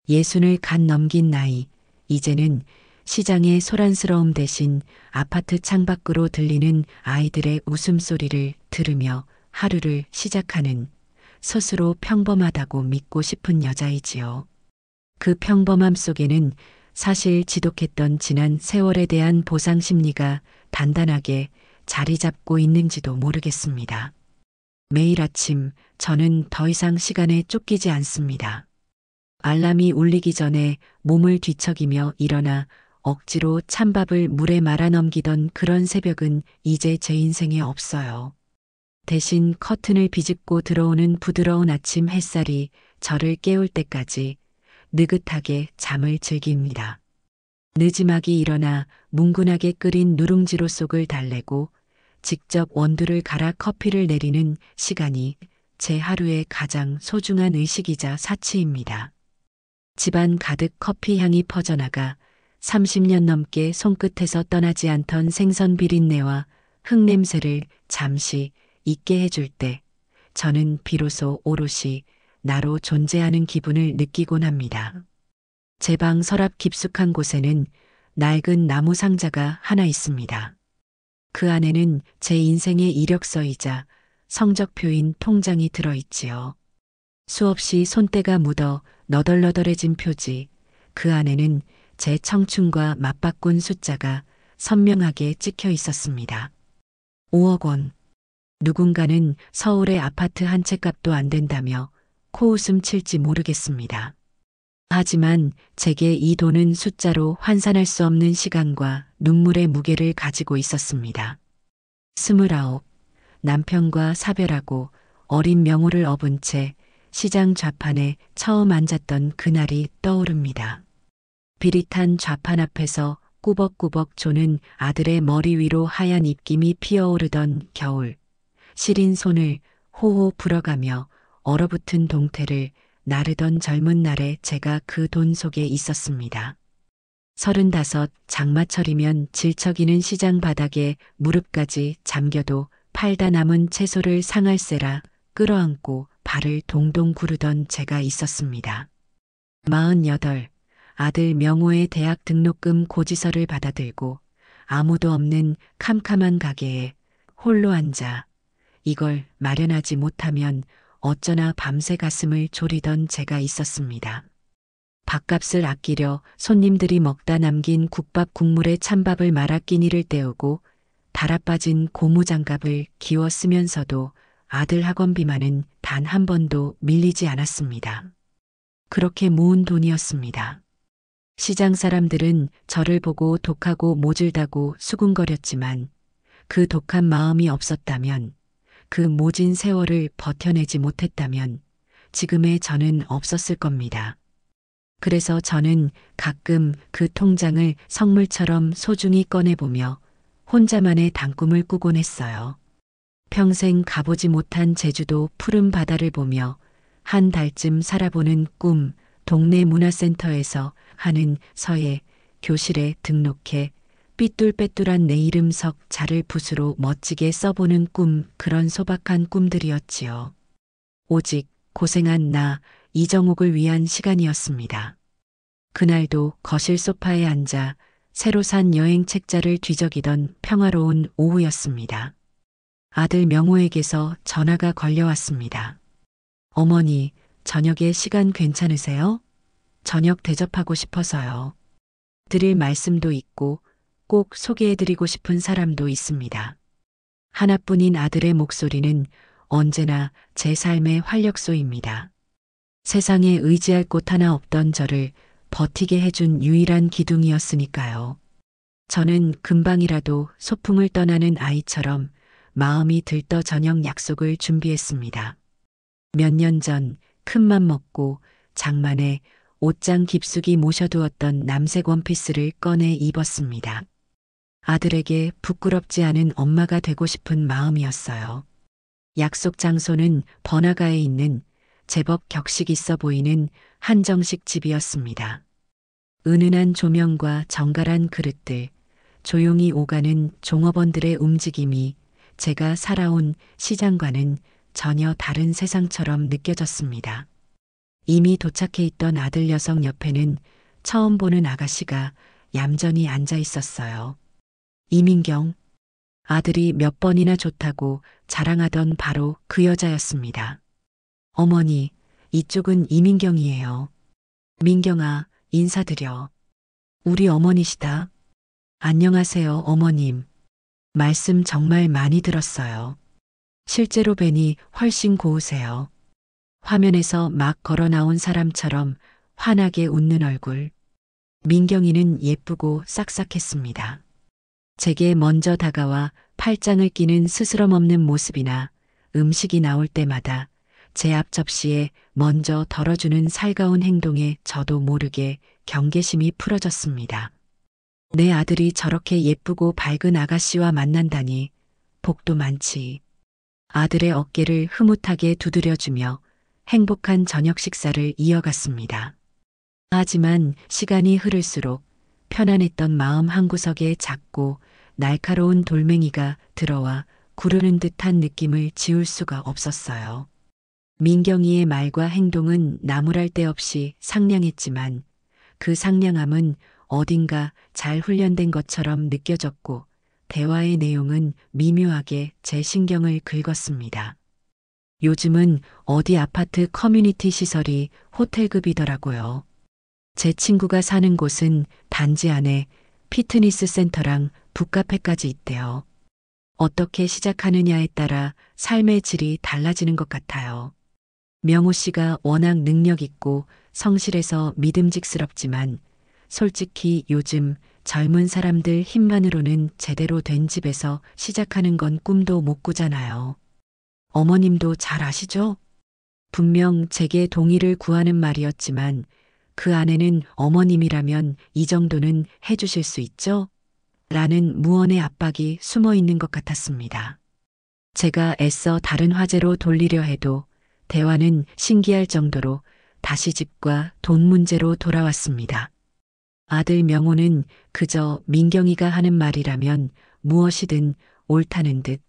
예순을 갓 넘긴 나이, 이제는 시장의 소란스러움 대신 아파트 창밖으로 들리는 아이들의 웃음소리를 들으며 하루를 시작하는 스스로 평범하다고 믿고 싶은 여자이지요. 그 평범함 속에는 사실 지독했던 지난 세월에 대한 보상 심리가 단단하게 자리 잡고 있는지도 모르겠습니다. 매일 아침 저는 더 이상 시간에 쫓기지 않습니다. 알람이 울리기 전에 몸을 뒤척이며 일어나 억지로 찬밥을 물에 말아 넘기던 그런 새벽은 이제 제 인생에 없어요. 대신 커튼을 비집고 들어오는 부드러운 아침 햇살이 저를 깨울 때까지 느긋하게 잠을 즐깁니다. 느지막이 일어나 뭉근하게 끓인 누룽지로 속을 달래고 직접 원두를 갈아 커피를 내리는 시간이 제 하루의 가장 소중한 의식이자 사치입니다. 집안 가득 커피 향이 퍼져나가 30년 넘게 손끝에서 떠나지 않던 생선 비린내와 흙냄새를 잠시 잊게 해줄 때 저는 비로소 오롯이 나로 존재하는 기분을 느끼곤 합니다. 제 방 서랍 깊숙한 곳에는 낡은 나무 상자가 하나 있습니다. 그 안에는 제 인생의 이력서이자 성적표인 통장이 들어있지요. 수없이 손때가 묻어 너덜너덜해진 표지, 그 안에는 제 청춘과 맞바꾼 숫자가 선명하게 찍혀 있었습니다. 5억 원. 누군가는 서울의 아파트 한 채 값도 안 된다며 코웃음 칠지 모르겠습니다. 하지만 제게 이 돈은 숫자로 환산할 수 없는 시간과 눈물의 무게를 가지고 있었습니다. 29. 남편과 사별하고 어린 명호를 업은 채 시장 좌판에 처음 앉았던 그날이 떠오릅니다. 비릿한 좌판 앞에서 꾸벅꾸벅 조는 아들의 머리 위로 하얀 입김이 피어오르던 겨울, 시린 손을 호호 불어가며 얼어붙은 동태를 나르던 젊은 날에 제가 그 돈 속에 있었습니다. 35 장마철이면 질척이는 시장 바닥에 무릎까지 잠겨도 팔다 남은 채소를 상할세라 끌어안고 발을 동동 구르던 제가 있었습니다. 48 아들 명호의 대학 등록금 고지서를 받아들고 아무도 없는 캄캄한 가게에 홀로 앉아 이걸 마련하지 못하면 어쩌나 밤새 가슴을 졸이던 제가 있었습니다. 밥값을 아끼려 손님들이 먹다 남긴 국밥 국물에 찬밥을 말아 끼니를 때우고 달아빠진 고무장갑을 기워 쓰면서도 아들 학원비만은 단 한 번도 밀리지 않았습니다. 그렇게 모은 돈이었습니다. 시장 사람들은 저를 보고 독하고 모질다고 수군거렸지만 그 독한 마음이 없었다면, 그 모진 세월을 버텨내지 못했다면 지금의 저는 없었을 겁니다. 그래서 저는 가끔 그 통장을 성물처럼 소중히 꺼내보며 혼자만의 단꿈을 꾸곤 했어요. 평생 가보지 못한 제주도 푸른 바다를 보며 한 달쯤 살아보는 꿈, 동네 문화센터에서 하는 서예, 교실에 등록해 삐뚤빼뚤한 내 이름 석 자를 붓으로 멋지게 써보는 꿈, 그런 소박한 꿈들이었지요. 오직 고생한 나 이정옥을 위한 시간이었습니다. 그날도 거실 소파에 앉아 새로 산 여행 책자를 뒤적이던 평화로운 오후였습니다. 아들 명호에게서 전화가 걸려왔습니다. 어머니, 저녁에 시간 괜찮으세요? 저녁 대접하고 싶어서요. 드릴 말씀도 있고 꼭 소개해드리고 싶은 사람도 있습니다. 하나뿐인 아들의 목소리는 언제나 제 삶의 활력소입니다. 세상에 의지할 곳 하나 없던 저를 버티게 해준 유일한 기둥이었으니까요. 저는 금방이라도 소풍을 떠나는 아이처럼 마음이 들떠 저녁 약속을 준비했습니다. 몇 년 전 큰맘 먹고 장만에 옷장 깊숙이 모셔두었던 남색 원피스를 꺼내 입었습니다. 아들에게 부끄럽지 않은 엄마가 되고 싶은 마음이었어요. 약속 장소는 번화가에 있는 제법 격식 있어 보이는 한정식 집이었습니다. 은은한 조명과 정갈한 그릇들, 조용히 오가는 종업원들의 움직임이 제가 살아온 시장과는 전혀 다른 세상처럼 느껴졌습니다. 이미 도착해 있던 아들 녀석 옆에는 처음 보는 아가씨가 얌전히 앉아 있었어요. 이민경, 아들이 몇 번이나 좋다고 자랑하던 바로 그 여자였습니다. 어머니, 이쪽은 이민경이에요. 민경아, 인사드려. 우리 어머니시다. 안녕하세요, 어머님. 말씀 정말 많이 들었어요. 실제로 뵈니 훨씬 고우세요. 화면에서 막 걸어 나온 사람처럼 환하게 웃는 얼굴. 민경이는 예쁘고 싹싹했습니다. 제게 먼저 다가와 팔짱을 끼는 스스럼 없는 모습이나 음식이 나올 때마다 제 앞 접시에 먼저 덜어주는 살가운 행동에 저도 모르게 경계심이 풀어졌습니다. 내 아들이 저렇게 예쁘고 밝은 아가씨와 만난다니 복도 많지. 아들의 어깨를 흐뭇하게 두드려주며 행복한 저녁 식사를 이어갔습니다. 하지만 시간이 흐를수록 편안했던 마음 한구석에 작고 날카로운 돌멩이가 들어와 구르는 듯한 느낌을 지울 수가 없었어요. 민경이의 말과 행동은 나무랄 데 없이 상냥했지만 그 상냥함은 어딘가 잘 훈련된 것처럼 느껴졌고 대화의 내용은 미묘하게 제 신경을 긁었습니다. 요즘은 어디 아파트 커뮤니티 시설이 호텔급이더라고요. 제 친구가 사는 곳은 단지 안에 피트니스 센터랑 북카페까지 있대요. 어떻게 시작하느냐에 따라 삶의 질이 달라지는 것 같아요. 명호 씨가 워낙 능력 있고 성실해서 믿음직스럽지만 솔직히 요즘 젊은 사람들 힘만으로는 제대로 된 집에서 시작하는 건 꿈도 못 꾸잖아요. 어머님도 잘 아시죠? 분명 제게 동의를 구하는 말이었지만 그 안에는 어머님이라면 이 정도는 해주실 수 있죠? 라는 무언의 압박이 숨어 있는 것 같았습니다. 제가 애써 다른 화제로 돌리려 해도 대화는 신기할 정도로 다시 집과 돈 문제로 돌아왔습니다. 아들 명호는 그저 민경이가 하는 말이라면 무엇이든 옳다는 듯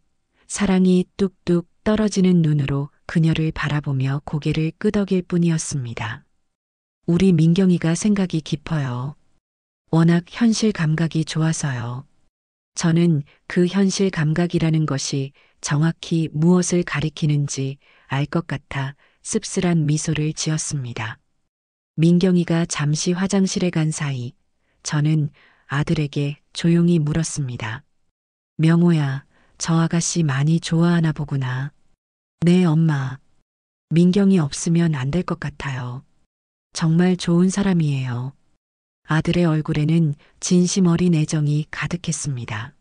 사랑이 뚝뚝 떨어지는 눈으로 그녀를 바라보며 고개를 끄덕일 뿐이었습니다. 우리 민경이가 생각이 깊어요. 워낙 현실 감각이 좋아서요. 저는 그 현실 감각이라는 것이 정확히 무엇을 가리키는지 알 것 같아 씁쓸한 미소를 지었습니다. 민경이가 잠시 화장실에 간 사이 저는 아들에게 조용히 물었습니다. 명호야, 저 아가씨 많이 좋아하나 보구나. 네, 엄마. 민경이 없으면 안 될 것 같아요. 정말 좋은 사람이에요. 아들의 얼굴에는 진심 어린 애정이 가득했습니다.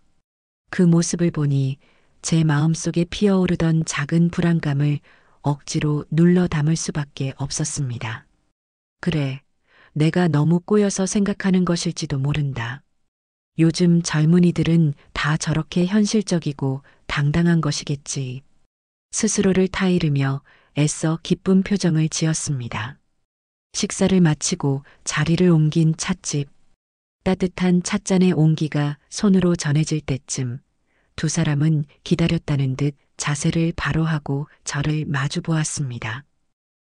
그 모습을 보니 제 마음속에 피어오르던 작은 불안감을 억지로 눌러 담을 수밖에 없었습니다. 그래, 내가 너무 꼬여서 생각하는 것일지도 모른다. 요즘 젊은이들은 다 저렇게 현실적이고 당당한 것이겠지. 스스로를 타이르며 애써 기쁜 표정을 지었습니다. 식사를 마치고 자리를 옮긴 찻집. 따뜻한 찻잔의 온기가 손으로 전해질 때쯤 두 사람은 기다렸다는 듯 자세를 바로 하고 저를 마주 보았습니다.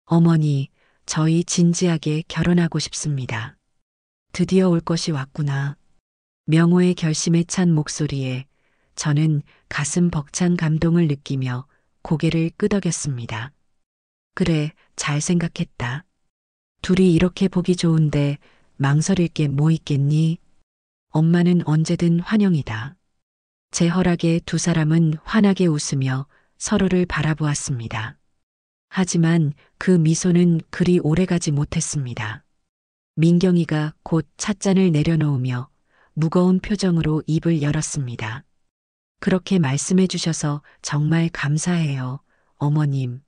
어머니, 저희 진지하게 결혼하고 싶습니다. 드디어 올 것이 왔구나. 명호의 결심에 찬 목소리에 저는 가슴 벅찬 감동을 느끼며 고개를 끄덕였습니다. 그래, 잘 생각했다. 둘이 이렇게 보기 좋은데 망설일 게 뭐 있겠니? 엄마는 언제든 환영이다. 제 허락에 두 사람은 환하게 웃으며 서로를 바라보았습니다. 하지만 그 미소는 그리 오래가지 못했습니다. 민경이가 곧 찻잔을 내려놓으며 무거운 표정으로 입을 열었습니다. 그렇게 말씀해 주셔서 정말 감사해요, 어머님.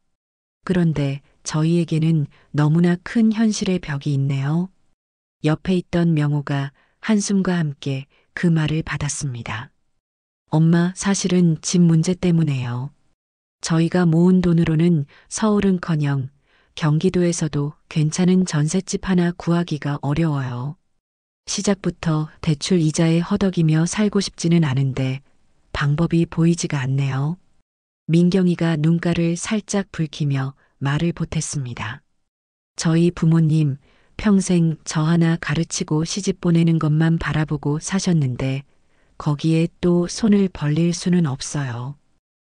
그런데 저희에게는 너무나 큰 현실의 벽이 있네요. 옆에 있던 명호가 한숨과 함께 그 말을 받았습니다. 엄마, 사실은 집 문제 때문에요. 저희가 모은 돈으로는 서울은커녕 경기도에서도 괜찮은 전셋집 하나 구하기가 어려워요. 시작부터 대출 이자에 허덕이며 살고 싶지는 않은데 방법이 보이지가 않네요. 민경이가 눈가를 살짝 붉히며 말을 보탰습니다. 저희 부모님 평생 저 하나 가르치고 시집 보내는 것만 바라보고 사셨는데 거기에 또 손을 벌릴 수는 없어요.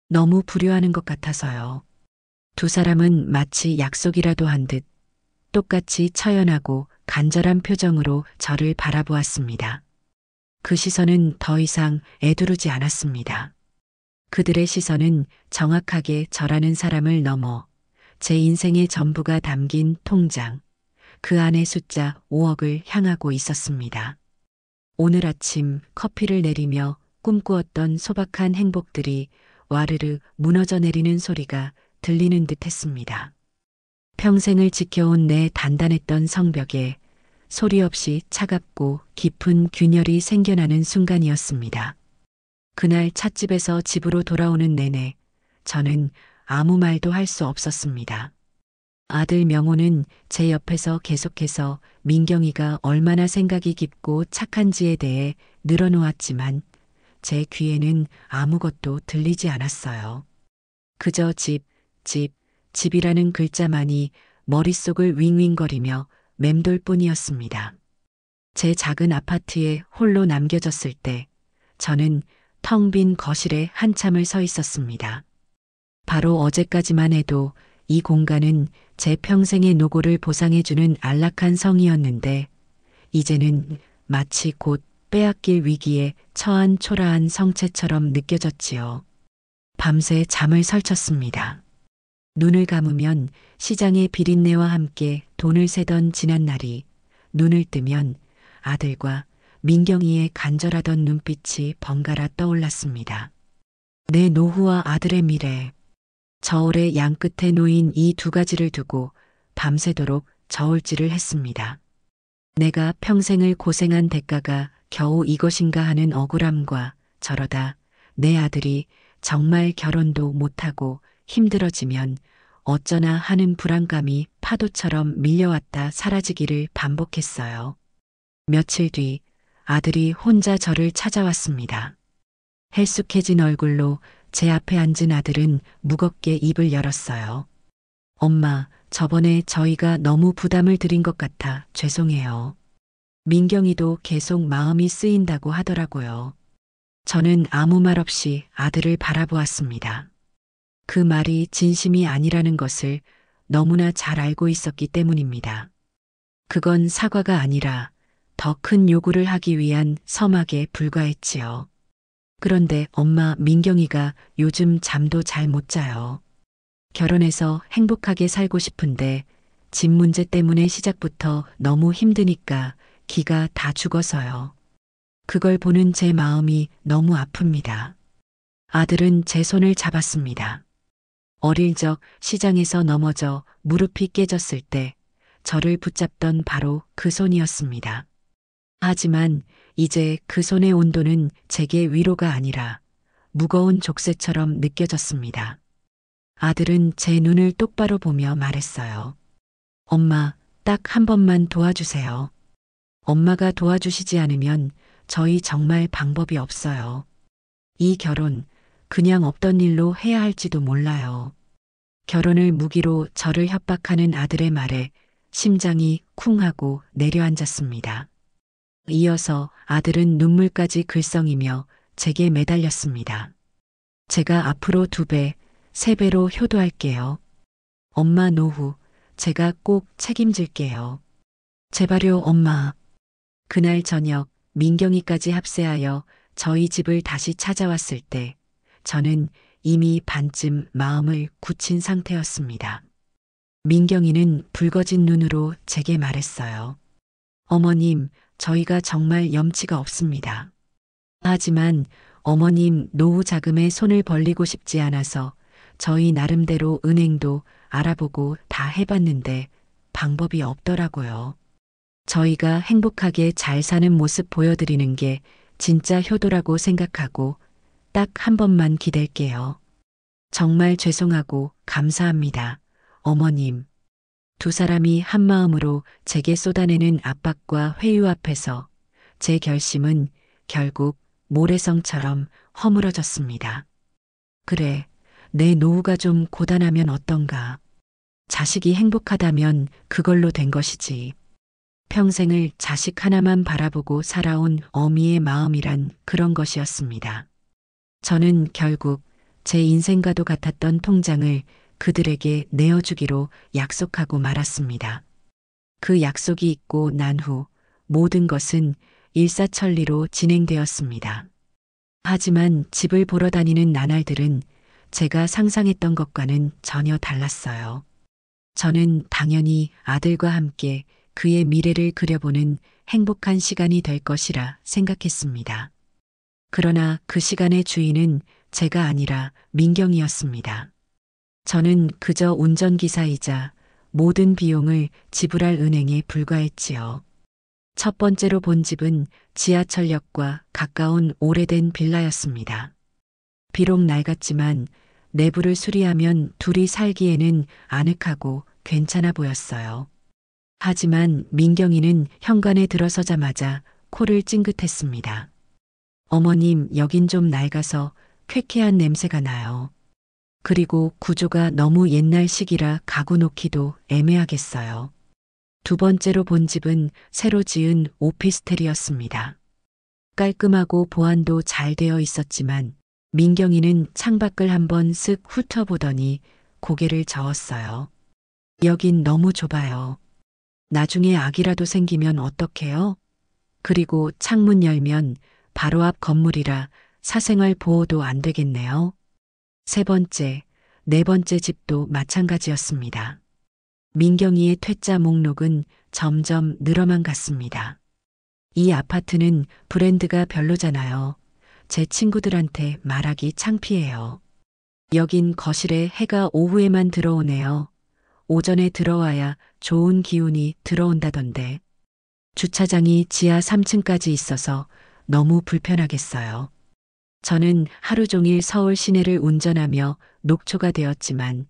너무 불효하는 것 같아서요. 두 사람은 마치 약속이라도 한 듯 똑같이 처연하고 간절한 표정으로 저를 바라보았습니다. 그 시선은 더 이상 애두르지 않았습니다. 그들의 시선은 정확하게 저라는 사람을 넘어 제 인생의 전부가 담긴 통장, 그 안의 숫자 5억을 향하고 있었습니다. 오늘 아침 커피를 내리며 꿈꾸었던 소박한 행복들이 와르르 무너져 내리는 소리가 들리는 듯 했습니다. 평생을 지켜온 내 단단했던 성벽에 소리 없이 차갑고 깊은 균열이 생겨나는 순간이었습니다. 그날 찻집에서 집으로 돌아오는 내내 저는 아무 말도 할 수 없었습니다. 아들 명호는 제 옆에서 계속해서 민경이가 얼마나 생각이 깊고 착한지에 대해 늘어놓았지만 제 귀에는 아무것도 들리지 않았어요. 그저 집이라는 글자만이 머릿속을 윙윙거리며 맴돌 뿐이었습니다. 제 작은 아파트에 홀로 남겨졌을 때 저는 텅 빈 거실에 한참을 서 있었습니다. 바로 어제까지만 해도 이 공간은 제 평생의 노고를 보상해주는 안락한 성이었는데 이제는 마치 곧 빼앗길 위기에 처한 초라한 성체처럼 느껴졌지요. 밤새 잠을 설쳤습니다. 눈을 감으면 시장의 비린내와 함께 돈을 세던 지난 날이, 눈을 뜨면 아들과 민경이의 간절하던 눈빛이 번갈아 떠올랐습니다. 내 노후와 아들의 미래, 저울의 양끝에 놓인 이 두 가지를 두고 밤새도록 저울질을 했습니다. 내가 평생을 고생한 대가가 겨우 이것인가 하는 억울함과 저러다 내 아들이 정말 결혼도 못하고 힘들어지면 어쩌나 하는 불안감이 파도처럼 밀려왔다 사라지기를 반복했어요. 며칠 뒤 아들이 혼자 저를 찾아왔습니다. 헬쑥해진 얼굴로 제 앞에 앉은 아들은 무겁게 입을 열었어요. 엄마, 저번에 저희가 너무 부담을 드린 것 같아 죄송해요. 민경이도 계속 마음이 쓰인다고 하더라고요. 저는 아무 말 없이 아들을 바라보았습니다. 그 말이 진심이 아니라는 것을 너무나 잘 알고 있었기 때문입니다. 그건 사과가 아니라 더 큰 요구를 하기 위한 서막에 불과했지요. 그런데 엄마 민경이가 요즘 잠도 잘 못 자요. 결혼해서 행복하게 살고 싶은데 집 문제 때문에 시작부터 너무 힘드니까 기가 다 죽어서요. 그걸 보는 제 마음이 너무 아픕니다. 아들은 제 손을 잡았습니다. 어릴 적 시장에서 넘어져 무릎이 깨졌을 때 저를 붙잡던 바로 그 손이었습니다. 하지만 이제 그 손의 온도는 제게 위로가 아니라 무거운 족쇄처럼 느껴졌습니다. 아들은 제 눈을 똑바로 보며 말했어요. 엄마, 딱 한 번만 도와주세요. 엄마가 도와주시지 않으면 저희 정말 방법이 없어요. 이 결혼 그냥 없던 일로 해야 할지도 몰라요. 결혼을 무기로 저를 협박하는 아들의 말에 심장이 쿵 하고 내려앉았습니다. 이어서 아들은 눈물까지 글썽이며 제게 매달렸습니다. 제가 앞으로 2배, 3배로 효도할게요. 엄마 노후 제가 꼭 책임질게요. 제발요 엄마. 그날 저녁 민경이까지 합세하여 저희 집을 다시 찾아왔을 때 저는 이미 반쯤 마음을 굳힌 상태였습니다. 민경이는 붉어진 눈으로 제게 말했어요. 어머님, 저희가 정말 염치가 없습니다. 하지만 어머님 노후 자금에 손을 벌리고 싶지 않아서 저희 나름대로 은행도 알아보고 다 해봤는데 방법이 없더라고요. 저희가 행복하게 잘 사는 모습 보여드리는 게 진짜 효도라고 생각하고 딱 한 번만 기댈게요. 정말 죄송하고 감사합니다. 어머님. 두 사람이 한 마음으로 제게 쏟아내는 압박과 회유 앞에서 제 결심은 결국 모래성처럼 허물어졌습니다. 그래, 내 노후가 좀 고단하면 어떤가. 자식이 행복하다면 그걸로 된 것이지. 평생을 자식 하나만 바라보고 살아온 어미의 마음이란 그런 것이었습니다. 저는 결국 제 인생과도 같았던 통장을 그들에게 내어주기로 약속하고 말았습니다. 그 약속이 있고 난 후 모든 것은 일사천리로 진행되었습니다. 하지만 집을 보러 다니는 나날들은 제가 상상했던 것과는 전혀 달랐어요. 저는 당연히 아들과 함께 그의 미래를 그려보는 행복한 시간이 될 것이라 생각했습니다. 그러나 그 시간의 주인은 제가 아니라 민경이었습니다. 저는 그저 운전기사이자 모든 비용을 지불할 은행에 불과했지요. 첫 번째로 본 집은 지하철역과 가까운 오래된 빌라였습니다. 비록 낡았지만 내부를 수리하면 둘이 살기에는 아늑하고 괜찮아 보였어요. 하지만 민경이는 현관에 들어서자마자 코를 찡긋했습니다. 어머님, 여긴 좀 낡아서 쾌쾌한 냄새가 나요. 그리고 구조가 너무 옛날식이라 가구 놓기도 애매하겠어요. 두 번째로 본 집은 새로 지은 오피스텔이었습니다. 깔끔하고 보안도 잘 되어 있었지만 민경이는 창밖을 한번 쓱 훑어보더니 고개를 저었어요. 여긴 너무 좁아요. 나중에 아기라도 생기면 어떡해요? 그리고 창문 열면 바로 앞 건물이라 사생활 보호도 안 되겠네요. 세 번째, 네 번째 집도 마찬가지였습니다. 민경이의 퇴짜 목록은 점점 늘어만 갔습니다. 이 아파트는 브랜드가 별로잖아요. 제 친구들한테 말하기 창피해요. 여긴 거실에 해가 오후에만 들어오네요. 오전에 들어와야 좋은 기운이 들어온다던데. 주차장이 지하 3층까지 있어서 너무 불편하겠어요. 저는 하루 종일 서울 시내를 운전하며 녹초가 되었지만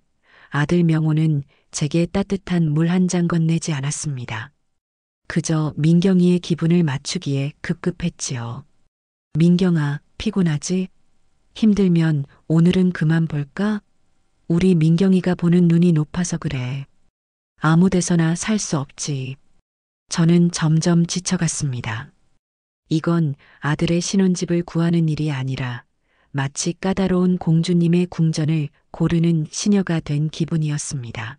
아들 명호는 제게 따뜻한 물 한 잔 건네지 않았습니다. 그저 민경이의 기분을 맞추기에 급급했지요. 민경아, 피곤하지? 힘들면 오늘은 그만 볼까? 우리 민경이가 보는 눈이 높아서 그래. 아무 데서나 살 수 없지. 저는 점점 지쳐갔습니다. 이건 아들의 신혼집을 구하는 일이 아니라 마치 까다로운 공주님의 궁전을 고르는 시녀가 된 기분이었습니다.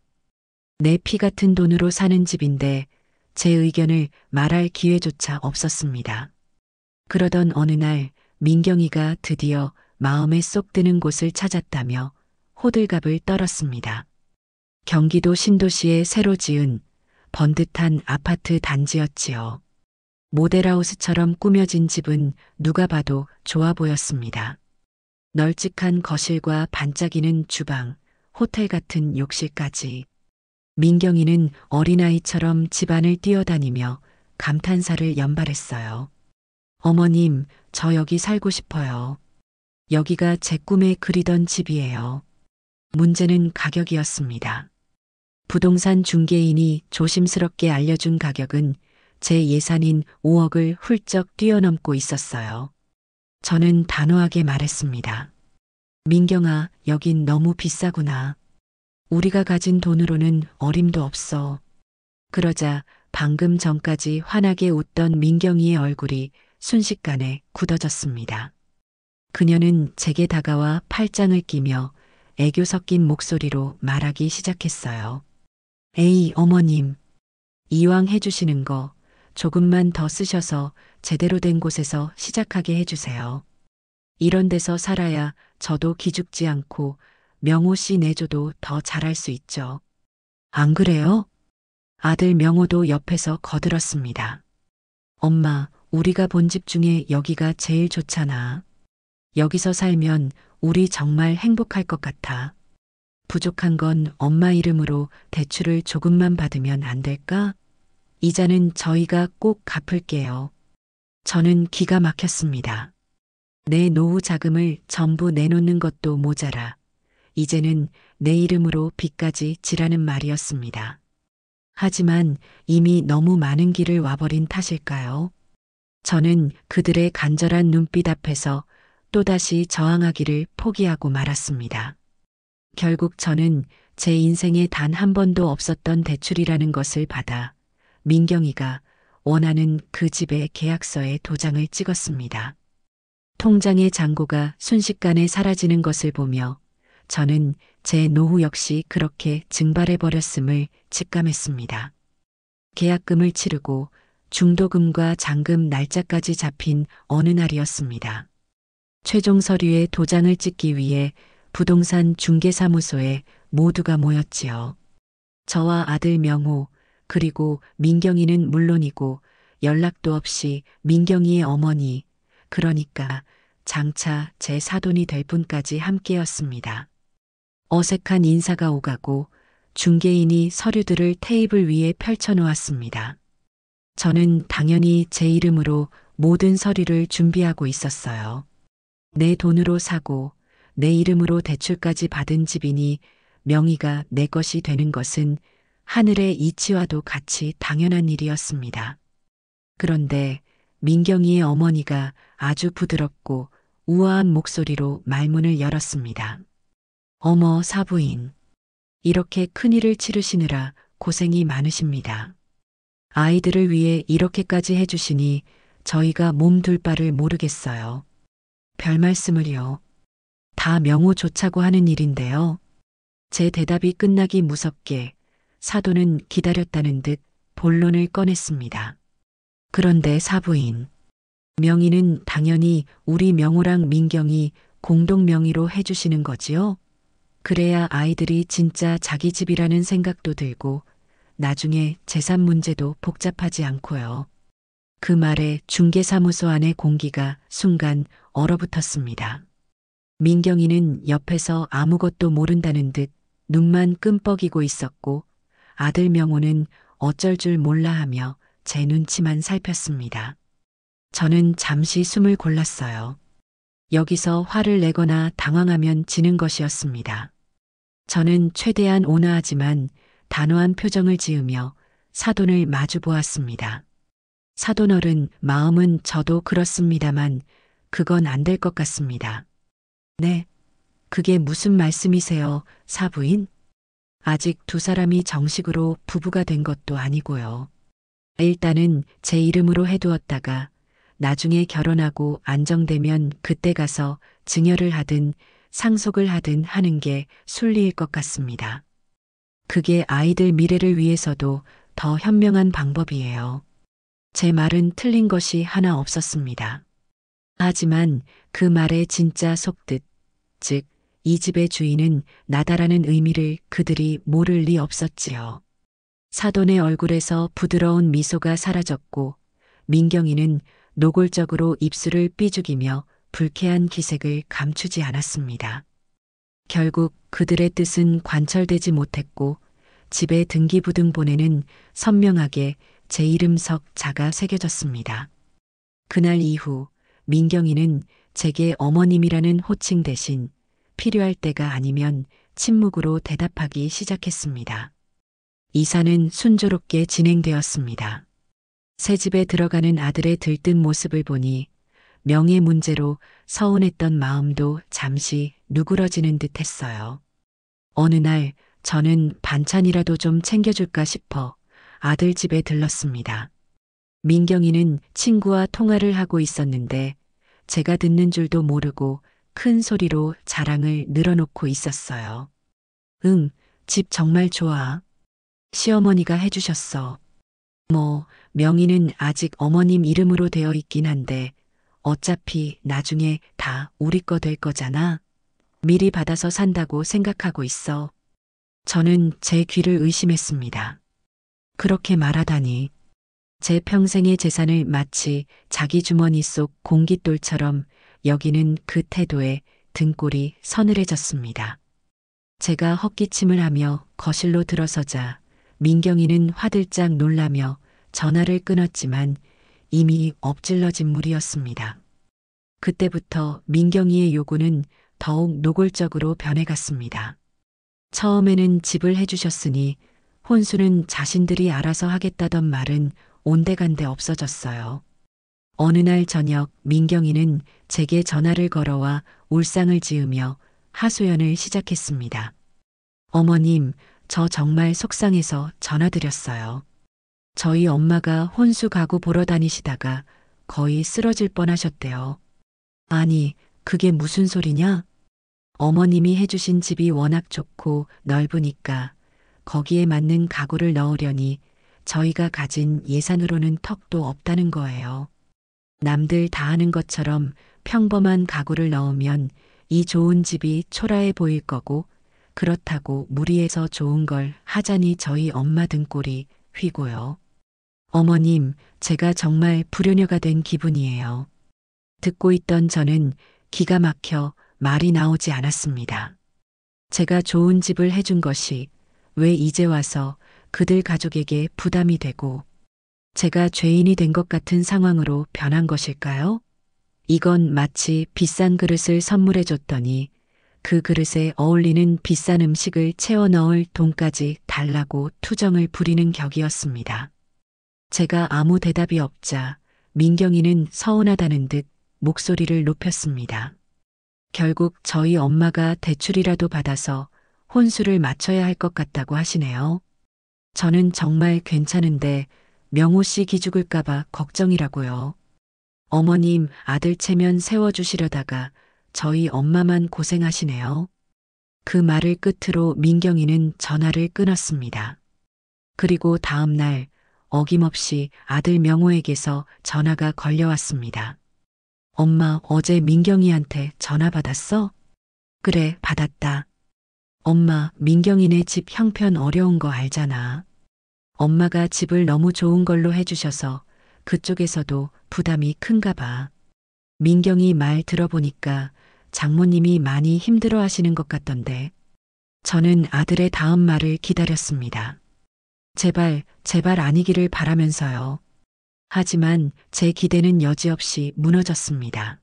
내 피 같은 돈으로 사는 집인데 제 의견을 말할 기회조차 없었습니다. 그러던 어느 날 민경이가 드디어 마음에 쏙 드는 곳을 찾았다며 호들갑을 떨었습니다. 경기도 신도시에 새로 지은 번듯한 아파트 단지였지요. 모델하우스처럼 꾸며진 집은 누가 봐도 좋아 보였습니다. 널찍한 거실과 반짝이는 주방, 호텔 같은 욕실까지. 민경이는 어린아이처럼 집안을 뛰어다니며 감탄사를 연발했어요. 어머님, 저 여기 살고 싶어요. 여기가 제 꿈에 그리던 집이에요. 문제는 가격이었습니다. 부동산 중개인이 조심스럽게 알려준 가격은 제 예산인 5억을 훌쩍 뛰어넘고 있었어요. 저는 단호하게 말했습니다. 민경아, 여긴 너무 비싸구나. 우리가 가진 돈으로는 어림도 없어. 그러자 방금 전까지 환하게 웃던 민경이의 얼굴이 순식간에 굳어졌습니다. 그녀는 제게 다가와 팔짱을 끼며 애교 섞인 목소리로 말하기 시작했어요. 에이, 어머님. 이왕 해주시는 거 조금만 더 쓰셔서 제대로 된 곳에서 시작하게 해주세요. 이런 데서 살아야 저도 기죽지 않고 명호 씨 내조도 더 잘할 수 있죠. 안 그래요? 아들 명호도 옆에서 거들었습니다. 엄마, 우리가 본 집 중에 여기가 제일 좋잖아. 여기서 살면 우리 정말 행복할 것 같아. 부족한 건 엄마 이름으로 대출을 조금만 받으면 안 될까? 이자는 저희가 꼭 갚을게요. 저는 기가 막혔습니다. 내 노후 자금을 전부 내놓는 것도 모자라 이제는 내 이름으로 빚까지 지라는 말이었습니다. 하지만 이미 너무 많은 길을 와버린 탓일까요? 저는 그들의 간절한 눈빛 앞에서 또다시 저항하기를 포기하고 말았습니다. 결국 저는 제 인생에 단 한 번도 없었던 대출이라는 것을 받아 민경이가 원하는 그 집의 계약서에 도장을 찍었습니다. 통장의 잔고가 순식간에 사라지는 것을 보며 저는 제 노후 역시 그렇게 증발해버렸음을 직감했습니다. 계약금을 치르고 중도금과 잔금 날짜까지 잡힌 어느 날이었습니다. 최종 서류에 도장을 찍기 위해 부동산 중개사무소에 모두가 모였지요. 저와 아들 명호, 그리고 민경이는 물론이고 연락도 없이 민경이의 어머니, 그러니까 장차 제 사돈이 될 분까지 함께였습니다. 어색한 인사가 오가고 중개인이 서류들을 테이블 위에 펼쳐놓았습니다. 저는 당연히 제 이름으로 모든 서류를 준비하고 있었어요. 내 돈으로 사고 내 이름으로 대출까지 받은 집이니 명의가 내 것이 되는 것은 하늘의 이치와도 같이 당연한 일이었습니다. 그런데 민경이의 어머니가 아주 부드럽고 우아한 목소리로 말문을 열었습니다. 어머 사부인, 이렇게 큰일을 치르시느라 고생이 많으십니다. 아이들을 위해 이렇게까지 해주시니 저희가 몸둘 바를 모르겠어요. 별 말씀을요. 다 명호 좋자고 하는 일인데요. 제 대답이 끝나기 무섭게 사돈은 기다렸다는 듯 본론을 꺼냈습니다. 그런데 사부인, 명의는 당연히 우리 명호랑 민경이 공동 명의로 해주시는 거지요? 그래야 아이들이 진짜 자기 집이라는 생각도 들고 나중에 재산 문제도 복잡하지 않고요. 그 말에 중개사무소 안의 공기가 순간 얼어붙었습니다. 민경이는 옆에서 아무것도 모른다는 듯 눈만 끔뻑이고 있었고 아들 명호는 어쩔 줄 몰라 하며 제 눈치만 살폈습니다. 저는 잠시 숨을 골랐어요. 여기서 화를 내거나 당황하면 지는 것이었습니다. 저는 최대한 온화하지만 단호한 표정을 지으며 사돈을 마주 보았습니다. 사돈어른, 마음은 저도 그렇습니다만 그건 안 될 것 같습니다. 네, 그게 무슨 말씀이세요, 사부인? 아직 두 사람이 정식으로 부부가 된 것도 아니고요. 일단은 제 이름으로 해두었다가 나중에 결혼하고 안정되면 그때 가서 증여를 하든 상속을 하든 하는 게 순리일 것 같습니다. 그게 아이들 미래를 위해서도 더 현명한 방법이에요. 제 말은 틀린 것이 하나 없었습니다. 하지만 그 말의 진짜 속뜻, 즉 이 집의 주인은 나다라는 의미를 그들이 모를 리 없었지요. 사돈의 얼굴에서 부드러운 미소가 사라졌고 민경이는 노골적으로 입술을 삐죽이며 불쾌한 기색을 감추지 않았습니다. 결국 그들의 뜻은 관철되지 못했고 집의 등기부등본에는 선명하게 제 이름 석자가 새겨졌습니다. 그날 이후 민경이는 제게 어머님이라는 호칭 대신 필요할 때가 아니면 침묵으로 대답하기 시작했습니다. 이사는 순조롭게 진행되었습니다. 새 집에 들어가는 아들의 들뜬 모습을 보니 명예 문제로 서운했던 마음도 잠시 누그러지는 듯 했어요. 어느 날 저는 반찬이라도 좀 챙겨줄까 싶어 아들 집에 들렀습니다. 민경이는 친구와 통화를 하고 있었는데 제가 듣는 줄도 모르고 큰 소리로 자랑을 늘어놓고 있었어요. 응, 집 정말 좋아. 시어머니가 해주셨어. 뭐, 명의는 아직 어머님 이름으로 되어 있긴 한데 어차피 나중에 다 우리 거 될 거잖아. 미리 받아서 산다고 생각하고 있어. 저는 제 귀를 의심했습니다. 그렇게 말하다니. 제 평생의 재산을 마치 자기 주머니 속 공깃돌처럼 여기는 그 태도에 등골이 서늘해졌습니다. 제가 헛기침을 하며 거실로 들어서자 민경이는 화들짝 놀라며 전화를 끊었지만 이미 엎질러진 물이었습니다. 그때부터 민경이의 요구는 더욱 노골적으로 변해갔습니다. 처음에는 집을 해주셨으니 혼수는 자신들이 알아서 하겠다던 말은 온데간데 없어졌어요. 어느 날 저녁 민경이는 제게 전화를 걸어와 울상을 지으며 하소연을 시작했습니다. 어머님, 저 정말 속상해서 전화드렸어요. 저희 엄마가 혼수 가구 보러 다니시다가 거의 쓰러질 뻔하셨대요. 아니, 그게 무슨 소리냐? 어머님이 해주신 집이 워낙 좋고 넓으니까 거기에 맞는 가구를 넣으려니 저희가 가진 예산으로는 턱도 없다는 거예요. 남들 다 하는 것처럼 평범한 가구를 넣으면 이 좋은 집이 초라해 보일 거고, 그렇다고 무리해서 좋은 걸 하자니 저희 엄마 등골이 휘고요. 어머님, 제가 정말 불효녀가 된 기분이에요. 듣고 있던 저는 기가 막혀 말이 나오지 않았습니다. 제가 좋은 집을 해준 것이 왜 이제 와서 그들 가족에게 부담이 되고 제가 죄인이 된 것 같은 상황으로 변한 것일까요? 이건 마치 비싼 그릇을 선물해 줬더니 그 그릇에 어울리는 비싼 음식을 채워 넣을 돈까지 달라고 투정을 부리는 격이었습니다. 제가 아무 대답이 없자 민경이는 서운하다는 듯 목소리를 높였습니다. 결국 저희 엄마가 대출이라도 받아서 혼수를 맞춰야 할 것 같다고 하시네요. 저는 정말 괜찮은데 명호 씨 기죽을까봐 걱정이라고요. 어머님 아들 체면 세워주시려다가 저희 엄마만 고생하시네요. 그 말을 끝으로 민경이는 전화를 끊었습니다. 그리고 다음 날 어김없이 아들 명호에게서 전화가 걸려왔습니다. 엄마, 어제 민경이한테 전화 받았어? 그래, 받았다. 엄마, 민경이네 집 형편 어려운 거 알잖아. 엄마가 집을 너무 좋은 걸로 해주셔서 그쪽에서도 부담이 큰가 봐. 민경이 말 들어보니까 장모님이 많이 힘들어 하시는 것 같던데. 저는 아들의 다음 말을 기다렸습니다. 제발, 제발 아니기를 바라면서요. 하지만 제 기대는 여지없이 무너졌습니다.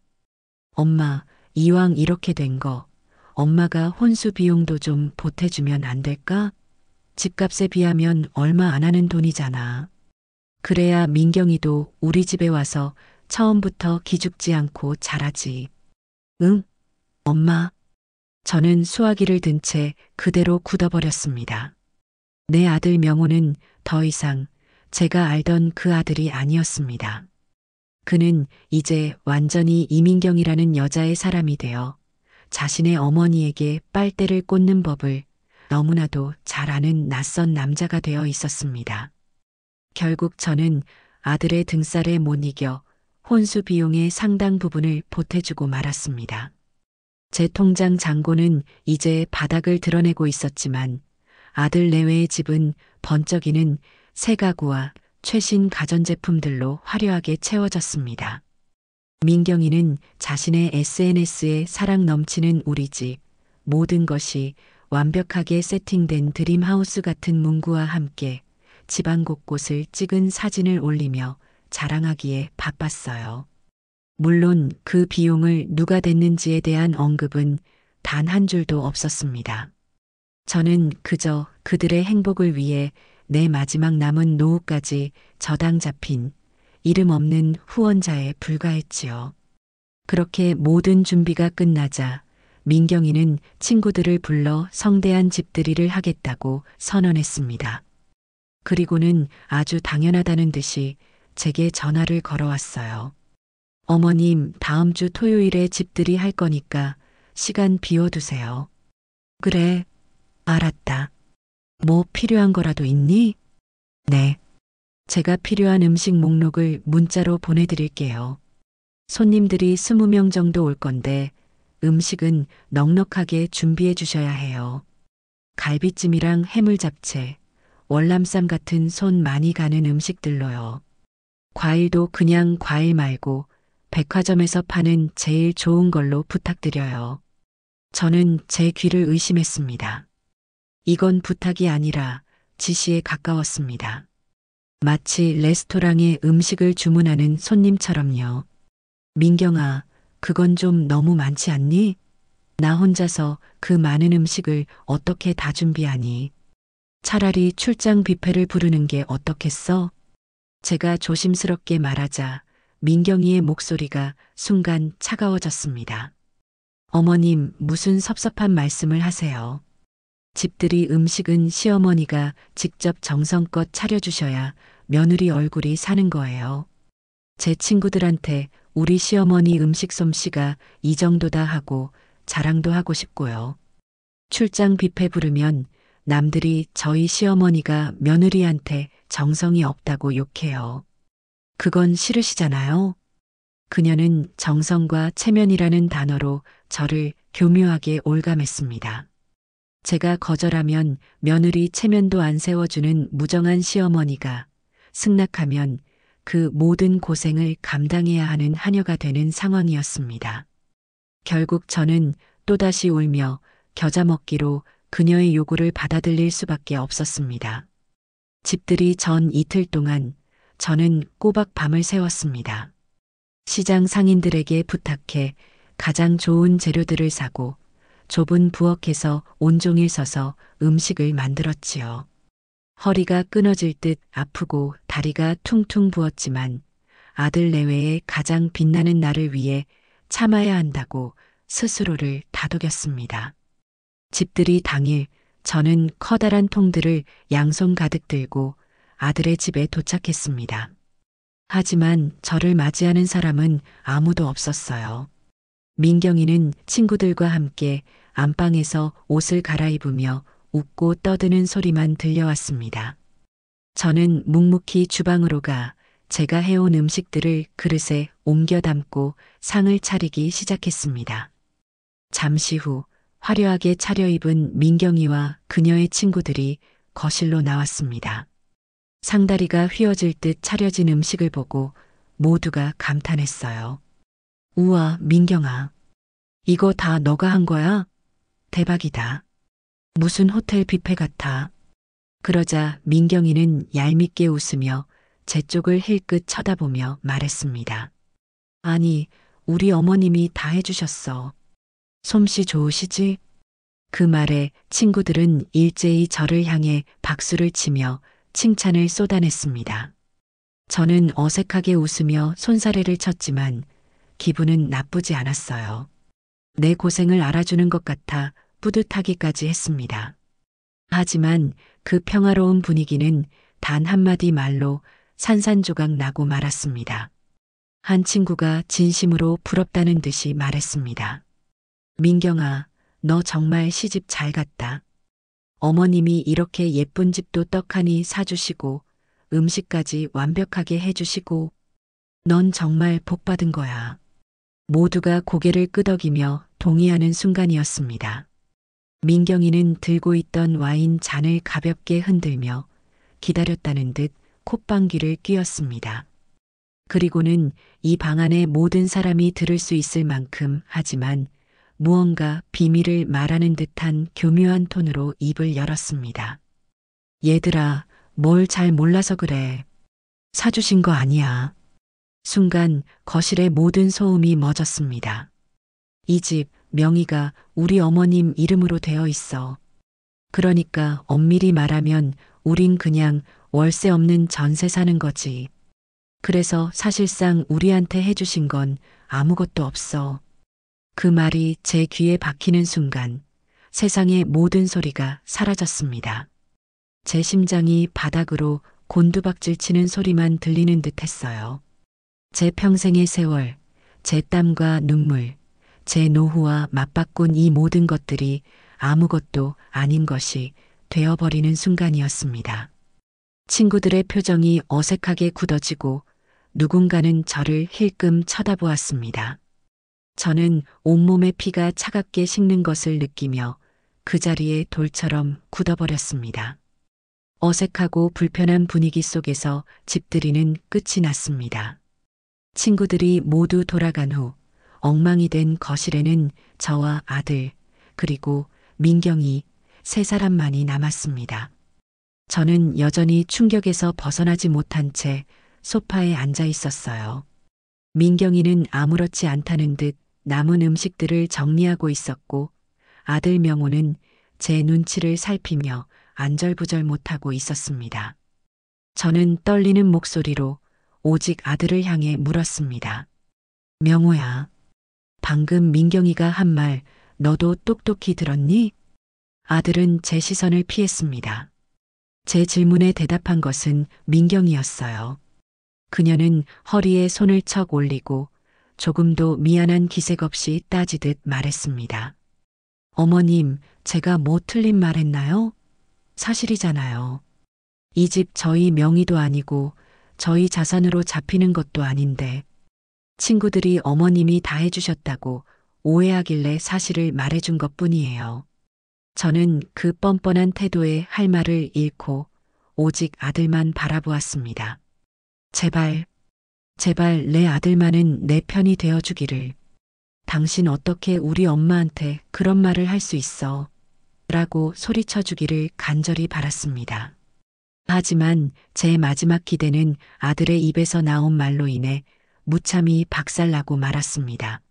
엄마, 이왕 이렇게 된 거, 엄마가 혼수 비용도 좀 보태주면 안 될까? 집값에 비하면 얼마 안 하는 돈이잖아. 그래야 민경이도 우리 집에 와서 처음부터 기죽지 않고 자라지. 응? 엄마. 저는 수화기를 든 채 그대로 굳어버렸습니다. 내 아들 명호는 더 이상 제가 알던 그 아들이 아니었습니다. 그는 이제 완전히 이민경이라는 여자의 사람이 되어 자신의 어머니에게 빨대를 꽂는 법을 너무나도 잘 아는 낯선 남자가 되어 있었습니다. 결국 저는 아들의 등살에 못 이겨 혼수 비용의 상당 부분을 보태주고 말았습니다. 제 통장 잔고는 이제 바닥을 드러내고 있었지만 아들 내외의 집은 번쩍이는 새 가구와 최신 가전제품들로 화려하게 채워졌습니다. 민경이는 자신의 SNS에 사랑 넘치는 우리 집, 모든 것이 완벽하게 세팅된 드림하우스 같은 문구와 함께 집안 곳곳을 찍은 사진을 올리며 자랑하기에 바빴어요. 물론 그 비용을 누가 댔는지에 대한 언급은 단 한 줄도 없었습니다. 저는 그저 그들의 행복을 위해 내 마지막 남은 노후까지 저당 잡힌 이름 없는 후원자에 불과했지요. 그렇게 모든 준비가 끝나자 민경이는 친구들을 불러 성대한 집들이를 하겠다고 선언했습니다. 그리고는 아주 당연하다는 듯이 제게 전화를 걸어왔어요. 어머님, 다음 주 토요일에 집들이 할 거니까 시간 비워두세요. 그래, 알았다. 뭐 필요한 거라도 있니? 네. 제가 필요한 음식 목록을 문자로 보내드릴게요. 손님들이 20명 정도 올 건데 음식은 넉넉하게 준비해 주셔야 해요. 갈비찜이랑 해물잡채, 월남쌈 같은 손 많이 가는 음식들로요. 과일도 그냥 과일 말고 백화점에서 파는 제일 좋은 걸로 부탁드려요. 저는 제 귀를 의심했습니다. 이건 부탁이 아니라 지시에 가까웠습니다. 마치 레스토랑에 음식을 주문하는 손님처럼요. 민경아, 그건 좀 너무 많지 않니? 나 혼자서 그 많은 음식을 어떻게 다 준비하니? 차라리 출장 뷔페를 부르는 게 어떻겠어? 제가 조심스럽게 말하자 민경이의 목소리가 순간 차가워졌습니다. 어머님, 무슨 섭섭한 말씀을 하세요. 집들이 음식은 시어머니가 직접 정성껏 차려주셔야 며느리 얼굴이 사는 거예요. 제 친구들한테 우리 시어머니 음식 솜씨가 이 정도다 하고 자랑도 하고 싶고요. 출장 뷔페 부르면 남들이 저희 시어머니가 며느리한테 정성이 없다고 욕해요. 그건 싫으시잖아요. 그녀는 정성과 체면이라는 단어로 저를 교묘하게 올감했습니다. 제가 거절하면 며느리 체면도 안 세워주는 무정한 시어머니가 승낙하면 그 모든 고생을 감당해야 하는 하녀가 되는 상황이었습니다. 결국 저는 또다시 울며 겨자 먹기로 그녀의 요구를 받아들일 수밖에 없었습니다. 집들이 전 이틀 동안 저는 꼬박 밤을 새웠습니다. 시장 상인들에게 부탁해 가장 좋은 재료들을 사고 좁은 부엌에서 온종일 서서 음식을 만들었지요. 허리가 끊어질 듯 아프고 다리가 퉁퉁 부었지만 아들 내외의 가장 빛나는 나를 위해 참아야 한다고 스스로를 다독였습니다. 집들이 당일 저는 커다란 통들을 양손 가득 들고 아들의 집에 도착했습니다. 하지만 저를 맞이하는 사람은 아무도 없었어요. 민경이는 친구들과 함께 안방에서 옷을 갈아입으며 웃고 떠드는 소리만 들려왔습니다. 저는 묵묵히 주방으로 가 제가 해온 음식들을 그릇에 옮겨 담고 상을 차리기 시작했습니다. 잠시 후 화려하게 차려입은 민경이와 그녀의 친구들이 거실로 나왔습니다. 상다리가 휘어질 듯 차려진 음식을 보고 모두가 감탄했어요. 우와, 민경아. 이거 다 너가 한 거야? 대박이다. 무슨 호텔 뷔페 같아. 그러자 민경이는 얄밉게 웃으며 제 쪽을 힐끗 쳐다보며 말했습니다. 아니, 우리 어머님이 다 해주셨어. 솜씨 좋으시지? 그 말에 친구들은 일제히 저를 향해 박수를 치며 칭찬을 쏟아냈습니다. 저는 어색하게 웃으며 손사래를 쳤지만 기분은 나쁘지 않았어요. 내 고생을 알아주는 것 같아 뿌듯하기까지 했습니다. 하지만 그 평화로운 분위기는 단 한마디 말로 산산조각 나고 말았습니다. 한 친구가 진심으로 부럽다는 듯이 말했습니다. 민경아, 너 정말 시집 잘 갔다. 어머님이 이렇게 예쁜 집도 떡하니 사주시고 음식까지 완벽하게 해주시고 넌 정말 복받은 거야. 모두가 고개를 끄덕이며 동의하는 순간이었습니다. 민경이는 들고 있던 와인 잔을 가볍게 흔들며 기다렸다는 듯 콧방귀를 뀌었습니다. 그리고는 이 방 안의 모든 사람이 들을 수 있을 만큼 하지만 무언가 비밀을 말하는 듯한 교묘한 톤으로 입을 열었습니다. 얘들아, 뭘 잘 몰라서 그래. 사주신 거 아니야. 순간 거실의 모든 소음이 멎었습니다. 이 집 명의가 우리 어머님 이름으로 되어 있어. 그러니까 엄밀히 말하면 우린 그냥 월세 없는 전세 사는 거지. 그래서 사실상 우리한테 해주신 건 아무것도 없어. 그 말이 제 귀에 박히는 순간 세상의 모든 소리가 사라졌습니다. 제 심장이 바닥으로 곤두박질 치는 소리만 들리는 듯 했어요. 제 평생의 세월, 제 땀과 눈물, 제 노후와 맞바꾼 이 모든 것들이 아무것도 아닌 것이 되어버리는 순간이었습니다. 친구들의 표정이 어색하게 굳어지고 누군가는 저를 힐끔 쳐다보았습니다. 저는 온몸의 피가 차갑게 식는 것을 느끼며 그 자리에 돌처럼 굳어버렸습니다. 어색하고 불편한 분위기 속에서 집들이는 끝이 났습니다. 친구들이 모두 돌아간 후 엉망이 된 거실에는 저와 아들, 그리고 민경이 세 사람만이 남았습니다. 저는 여전히 충격에서 벗어나지 못한 채 소파에 앉아 있었어요. 민경이는 아무렇지 않다는 듯 남은 음식들을 정리하고 있었고 아들 명호는 제 눈치를 살피며 안절부절 못하고 있었습니다. 저는 떨리는 목소리로 오직 아들을 향해 물었습니다. 명호야, 방금 민경이가 한 말 너도 똑똑히 들었니? 아들은 제 시선을 피했습니다. 제 질문에 대답한 것은 민경이었어요. 그녀는 허리에 손을 척 올리고 조금도 미안한 기색 없이 따지듯 말했습니다. 어머님, 제가 뭐 틀린 말 했나요? 사실이잖아요. 이 집 저희 명의도 아니고 저희 자산으로 잡히는 것도 아닌데 친구들이 어머님이 다 해주셨다고 오해하길래 사실을 말해준 것 뿐이에요. 저는 그 뻔뻔한 태도에 할 말을 잃고 오직 아들만 바라보았습니다. 제발, 제발 내 아들만은 내 편이 되어주기를. 당신 어떻게 우리 엄마한테 그런 말을 할 수 있어? 라고 소리쳐주기를 간절히 바랐습니다. 하지만 제 마지막 기대는 아들의 입에서 나온 말로 인해 무참히 박살나고 말았습니다.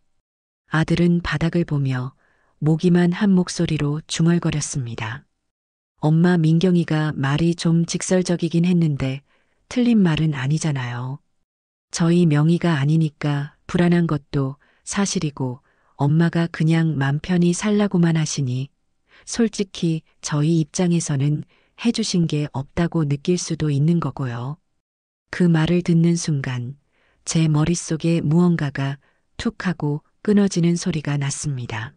아들은 바닥을 보며 모기만 한 목소리로 중얼거렸습니다. 엄마 민경이가 말이 좀 직설적이긴 했는데 틀린 말은 아니잖아요. 저희 명의가 아니니까 불안한 것도 사실이고 엄마가 그냥 맘 편히 살라고만 하시니 솔직히 저희 입장에서는 해주신 게 없다고 느낄 수도 있는 거고요. 그 말을 듣는 순간 제 머릿속에 무언가가 툭 하고 끊어지는 소리가 났습니다.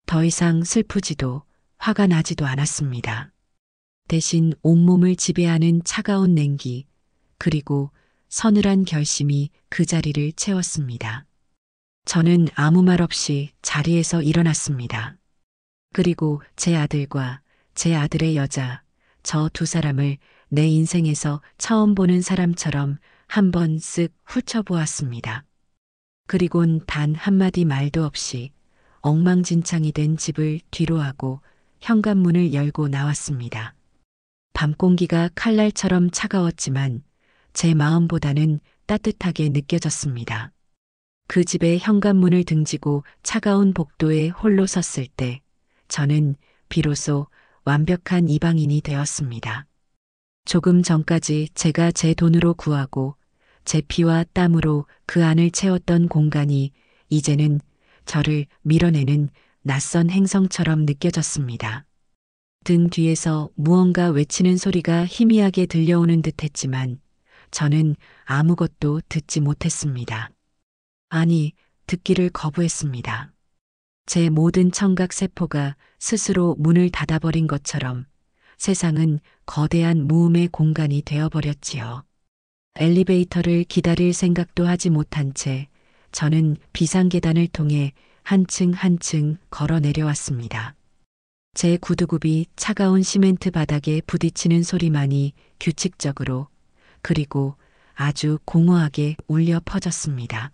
더 이상 슬프지도 화가 나지도 않았습니다. 대신 온몸을 지배하는 차가운 냉기, 그리고 서늘한 결심이 그 자리를 채웠습니다. 저는 아무 말 없이 자리에서 일어났습니다. 그리고 제 아들과 제 아들의 여자, 저 두 사람을 내 인생에서 처음 보는 사람처럼 한번 쓱 훑어보았습니다. 그리곤 단 한마디 말도 없이 엉망진창이 된 집을 뒤로하고 현관문을 열고 나왔습니다. 밤 공기가 칼날처럼 차가웠지만 제 마음보다는 따뜻하게 느껴졌습니다. 그 집의 현관문을 등지고 차가운 복도에 홀로 섰을 때 저는 비로소 완벽한 이방인이 되었습니다. 조금 전까지 제가 제 돈으로 구하고 제 피와 땀으로 그 안을 채웠던 공간이 이제는 저를 밀어내는 낯선 행성처럼 느껴졌습니다. 등 뒤에서 무언가 외치는 소리가 희미하게 들려오는 듯 했지만 저는 아무것도 듣지 못했습니다. 아니, 듣기를 거부했습니다. 제 모든 청각 세포가 스스로 문을 닫아버린 것처럼 세상은 거대한 무음의 공간이 되어버렸지요. 엘리베이터를 기다릴 생각도 하지 못한 채 저는 비상계단을 통해 한층 한층 걸어 내려왔습니다. 제 구두굽이 차가운 시멘트 바닥에 부딪히는 소리만이 규칙적으로 그리고 아주 공허하게 울려 퍼졌습니다.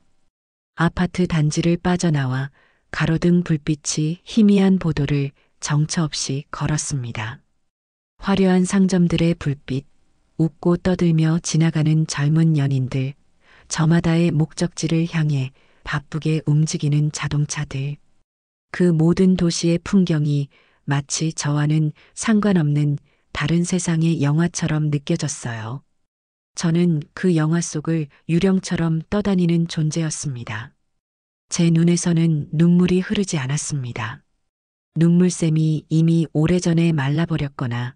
아파트 단지를 빠져나와 가로등 불빛이 희미한 보도를 정처 없이 걸었습니다. 화려한 상점들의 불빛, 웃고 떠들며 지나가는 젊은 연인들, 저마다의 목적지를 향해 바쁘게 움직이는 자동차들. 그 모든 도시의 풍경이 마치 저와는 상관없는 다른 세상의 영화처럼 느껴졌어요. 저는 그 영화 속을 유령처럼 떠다니는 존재였습니다. 제 눈에서는 눈물이 흐르지 않았습니다. 눈물샘이 이미 오래전에 말라버렸거나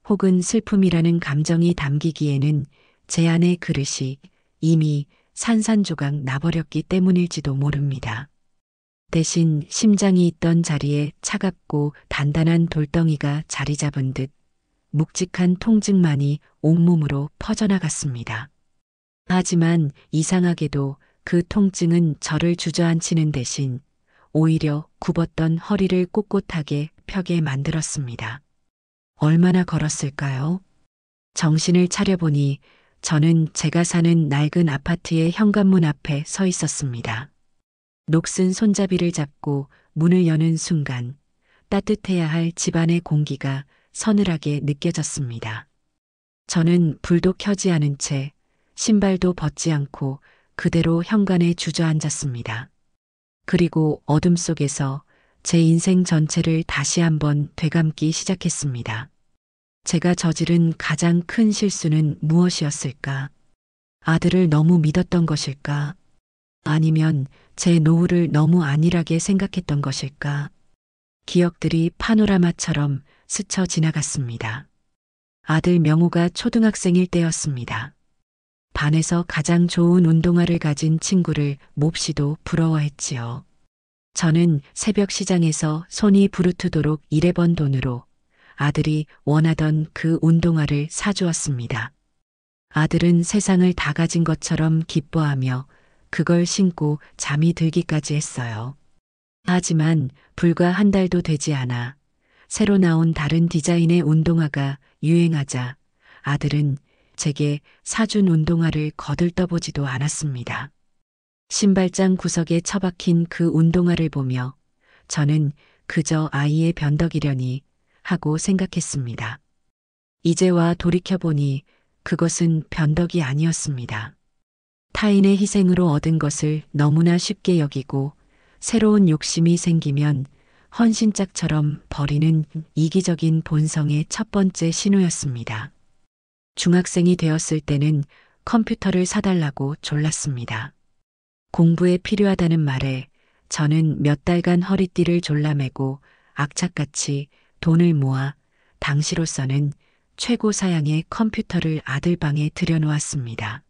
혹은 슬픔이라는 감정이 담기기에는 제 안의 그릇이 이미 산산조각 나버렸기 때문일지도 모릅니다. 대신 심장이 있던 자리에 차갑고 단단한 돌덩이가 자리 잡은 듯 묵직한 통증만이 온몸으로 퍼져나갔습니다. 하지만 이상하게도 그 통증은 저를 주저앉히는 대신 오히려 굽었던 허리를 꼿꼿하게 펴게 만들었습니다. 얼마나 걸었을까요? 정신을 차려보니 저는 제가 사는 낡은 아파트의 현관문 앞에 서 있었습니다. 녹슨 손잡이를 잡고 문을 여는 순간 따뜻해야 할 집안의 공기가 서늘하게 느껴졌습니다. 저는 불도 켜지 않은 채 신발도 벗지 않고 그대로 현관에 주저앉았습니다. 그리고 어둠 속에서 제 인생 전체를 다시 한번 되감기 시작했습니다. 제가 저지른 가장 큰 실수는 무엇이었을까? 아들을 너무 믿었던 것일까? 아니면 제 노후를 너무 안일하게 생각했던 것일까? 기억들이 파노라마처럼 스쳐 지나갔습니다. 아들 명호가 초등학생일 때였습니다. 반에서 가장 좋은 운동화를 가진 친구를 몹시도 부러워했지요. 저는 새벽 시장에서 손이 부르트도록 일해번 돈으로 아들이 원하던 그 운동화를 사주었습니다. 아들은 세상을 다 가진 것처럼 기뻐하며 그걸 신고 잠이 들기까지 했어요. 하지만 불과 한 달도 되지 않아 새로 나온 다른 디자인의 운동화가 유행하자 아들은 제게 사준 운동화를 거들떠보지도 않았습니다. 신발장 구석에 처박힌 그 운동화를 보며 저는 그저 아이의 변덕이려니 하고 생각했습니다. 이제와 돌이켜보니 그것은 변덕이 아니었습니다. 타인의 희생으로 얻은 것을 너무나 쉽게 여기고 새로운 욕심이 생기면 헌신짝처럼 버리는 이기적인 본성의 첫 번째 신호였습니다. 중학생이 되었을 때는 컴퓨터를 사달라고 졸랐습니다. 공부에 필요하다는 말에 저는 몇 달간 허리띠를 졸라매고 악착같이 돈을 모아 당시로서는 최고 사양의 컴퓨터를 아들 방에 들여놓았습니다.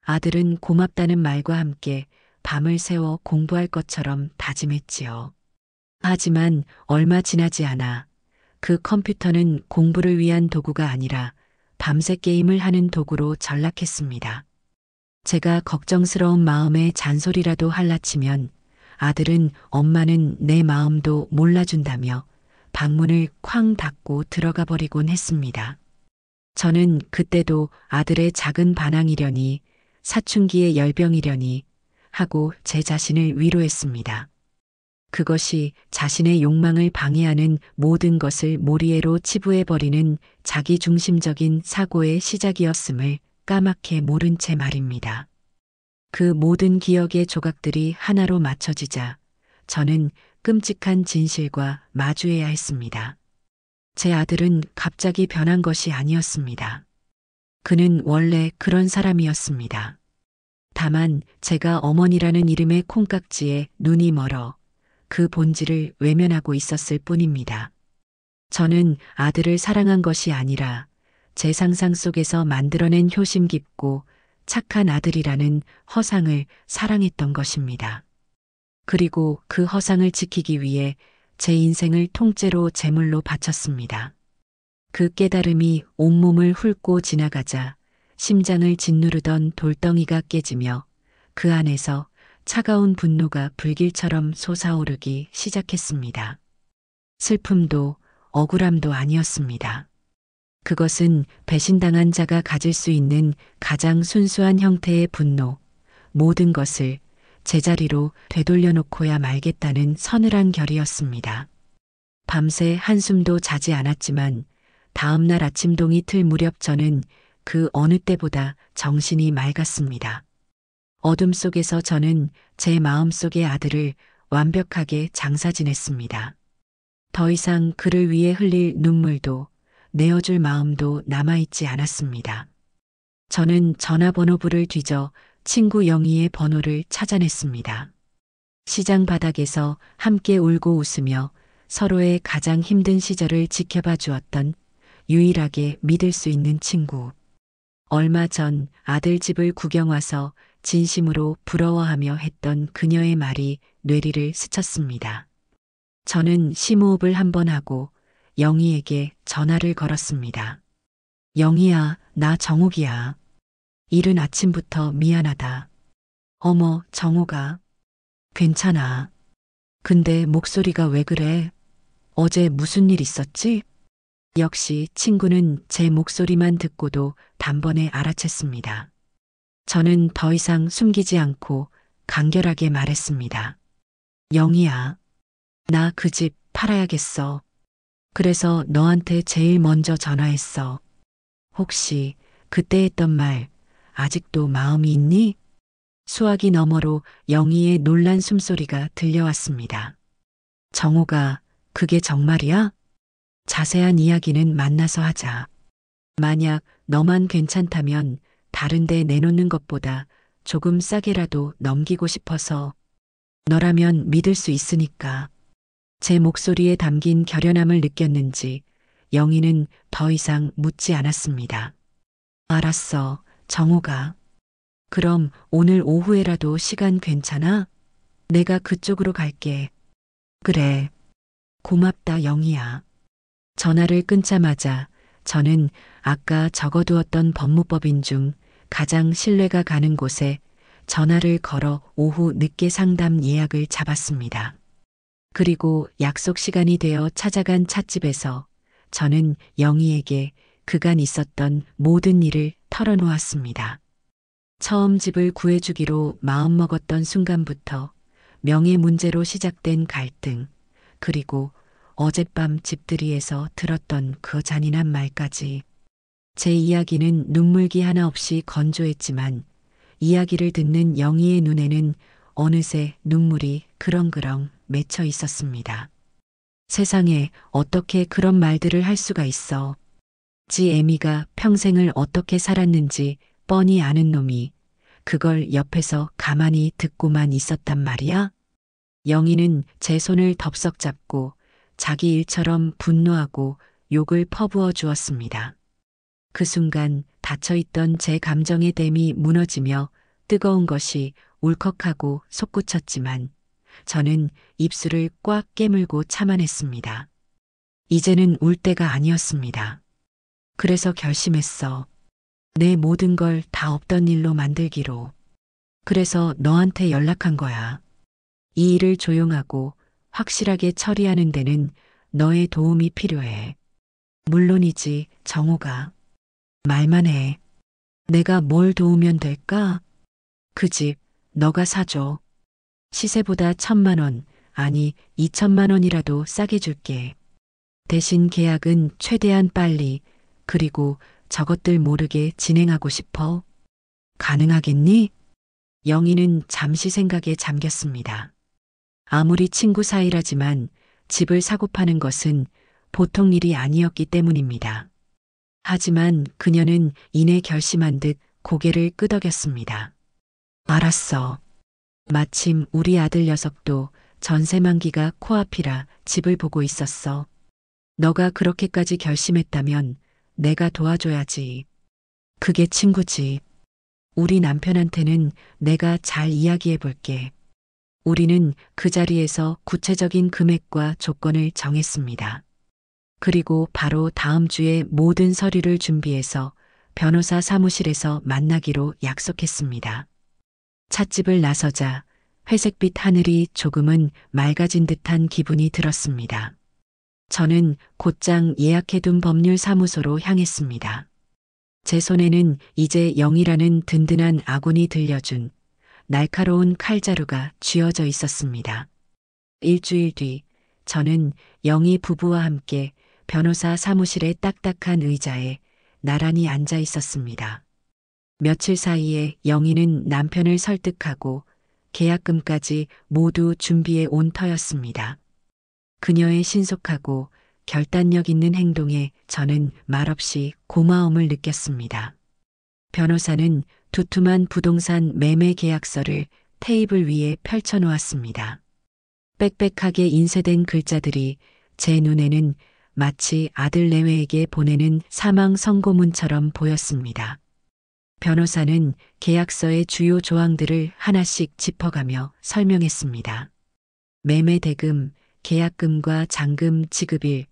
아들은 고맙다는 말과 함께 밤을 새워 공부할 것처럼 다짐했지요. 하지만 얼마 지나지 않아 그 컴퓨터는 공부를 위한 도구가 아니라 밤새 게임을 하는 도구로 전락했습니다. 제가 걱정스러운 마음에 잔소리라도 할라치면 아들은 엄마는 내 마음도 몰라준다며 방문을 쾅 닫고 들어가 버리곤 했습니다. 저는 그때도 아들의 작은 반항이려니 사춘기의 열병이려니 하고 제 자신을 위로했습니다. 그것이 자신의 욕망을 방해하는 모든 것을 몰이해로 치부해버리는 자기중심적인 사고의 시작이었음을 까맣게 모른 채 말입니다. 그 모든 기억의 조각들이 하나로 맞춰지자 저는 끔찍한 진실과 마주해야 했습니다. 제 아들은 갑자기 변한 것이 아니었습니다. 그는 원래 그런 사람이었습니다. 다만 제가 어머니라는 이름의 콩깍지에 눈이 멀어 그 본질을 외면하고 있었을 뿐입니다. 저는 아들을 사랑한 것이 아니라 제 상상 속에서 만들어낸 효심 깊고 착한 아들이라는 허상을 사랑했던 것입니다. 그리고 그 허상을 지키기 위해 제 인생을 통째로 제물로 바쳤습니다. 그 깨달음이 온몸을 훑고 지나가자 심장을 짓누르던 돌덩이가 깨지며 그 안에서 차가운 분노가 불길처럼 솟아오르기 시작했습니다. 슬픔도 억울함도 아니었습니다. 그것은 배신당한 자가 가질 수 있는 가장 순수한 형태의 분노, 모든 것을 제자리로 되돌려 놓고야 말겠다는 서늘한 결의였습니다. 밤새 한숨도 자지 않았지만 다음 날 아침 동이 틀 무렵 저는 그 어느 때보다 정신이 맑았습니다. 어둠 속에서 저는 제 마음속의 아들을 완벽하게 장사지냈습니다. 더 이상 그를 위해 흘릴 눈물도 내어줄 마음도 남아있지 않았습니다. 저는 전화번호부를 뒤져 친구 영희의 번호를 찾아냈습니다. 시장 바닥에서 함께 울고 웃으며 서로의 가장 힘든 시절을 지켜봐 주었던 유일하게 믿을 수 있는 친구. 얼마 전 아들 집을 구경 와서 진심으로 부러워하며 했던 그녀의 말이 뇌리를 스쳤습니다. 저는 심호흡을 한번 하고 영희에게 전화를 걸었습니다. 영희야, 나 정욱이야. 이른 아침부터 미안하다. 어머, 정욱아. 괜찮아. 근데 목소리가 왜 그래? 어제 무슨 일 있었지? 역시 친구는 제 목소리만 듣고도 단번에 알아챘습니다. 저는 더 이상 숨기지 않고 간결하게 말했습니다. 영희야, 나 그 집 팔아야겠어. 그래서 너한테 제일 먼저 전화했어. 혹시 그때 했던 말 아직도 마음이 있니? 수화기 너머로 영희의 놀란 숨소리가 들려왔습니다. 정호가 그게 정말이야? 자세한 이야기는 만나서 하자. 만약 너만 괜찮다면 다른 데 내놓는 것보다 조금 싸게라도 넘기고 싶어서. 너라면 믿을 수 있으니까. 제 목소리에 담긴 결연함을 느꼈는지 영희는 더 이상 묻지 않았습니다. 알았어, 정호가. 그럼 오늘 오후에라도 시간 괜찮아? 내가 그쪽으로 갈게. 그래. 고맙다, 영희야. 전화를 끊자마자 저는 아까 적어두었던 법무법인 중 가장 신뢰가 가는 곳에 전화를 걸어 오후 늦게 상담 예약을 잡았습니다. 그리고 약속 시간이 되어 찾아간 찻집에서 저는 영희에게 그간 있었던 모든 일을 털어놓았습니다. 처음 집을 구해주기로 마음먹었던 순간부터 명예 문제로 시작된 갈등, 그리고 어젯밤 집들이에서 들었던 그 잔인한 말까지. 제 이야기는 눈물기 하나 없이 건조했지만 이야기를 듣는 영희의 눈에는 어느새 눈물이 그렁그렁 맺혀 있었습니다. 세상에 어떻게 그런 말들을 할 수가 있어. 지 애미가 평생을 어떻게 살았는지 뻔히 아는 놈이 그걸 옆에서 가만히 듣고만 있었단 말이야? 영희는 제 손을 덥석 잡고 자기 일처럼 분노하고 욕을 퍼부어 주었습니다. 그 순간 닫혀있던 제 감정의 댐이 무너지며 뜨거운 것이 울컥하고 솟구쳤지만 저는 입술을 꽉 깨물고 참아냈습니다. 이제는 울 때가 아니었습니다. 그래서 결심했어. 내 모든 걸 다 없던 일로 만들기로. 그래서 너한테 연락한 거야. 이 일을 조용하고 확실하게 처리하는 데는 너의 도움이 필요해. 물론이지, 정호가. 말만 해. 내가 뭘 도우면 될까? 그 집, 너가 사줘. 시세보다 1,000만 원, 아니 2,000만 원이라도 싸게 줄게. 대신 계약은 최대한 빨리, 그리고 저것들 모르게 진행하고 싶어. 가능하겠니? 영희는 잠시 생각에 잠겼습니다. 아무리 친구 사이라지만 집을 사고 파는 것은 보통 일이 아니었기 때문입니다. 하지만 그녀는 이내 결심한 듯 고개를 끄덕였습니다. 알았어. 마침 우리 아들 녀석도 전세 만기가 코앞이라 집을 보고 있었어. 너가 그렇게까지 결심했다면 내가 도와줘야지. 그게 친구지. 우리 남편한테는 내가 잘 이야기해 볼게. 우리는 그 자리에서 구체적인 금액과 조건을 정했습니다. 그리고 바로 다음 주에 모든 서류를 준비해서 변호사 사무실에서 만나기로 약속했습니다. 찻집을 나서자 회색빛 하늘이 조금은 맑아진 듯한 기분이 들었습니다. 저는 곧장 예약해둔 법률사무소로 향했습니다. 제 손에는 이제 영희라는 든든한 아군이 들려준 날카로운 칼자루가 쥐어져 있었습니다. 일주일 뒤 저는 영희 부부와 함께 변호사 사무실의 딱딱한 의자에 나란히 앉아 있었습니다. 며칠 사이에 영희는 남편을 설득하고 계약금까지 모두 준비해 온 터였습니다. 그녀의 신속하고 결단력 있는 행동에 저는 말없이 고마움을 느꼈습니다. 변호사는 두툼한 부동산 매매 계약서를 테이블 위에 펼쳐놓았습니다. 빽빽하게 인쇄된 글자들이 제 눈에는 마치 아들 내외에게 보내는 사망 선고문처럼 보였습니다. 변호사는 계약서의 주요 조항들을 하나씩 짚어가며 설명했습니다. 매매 대금, 계약금과 잔금 지급일,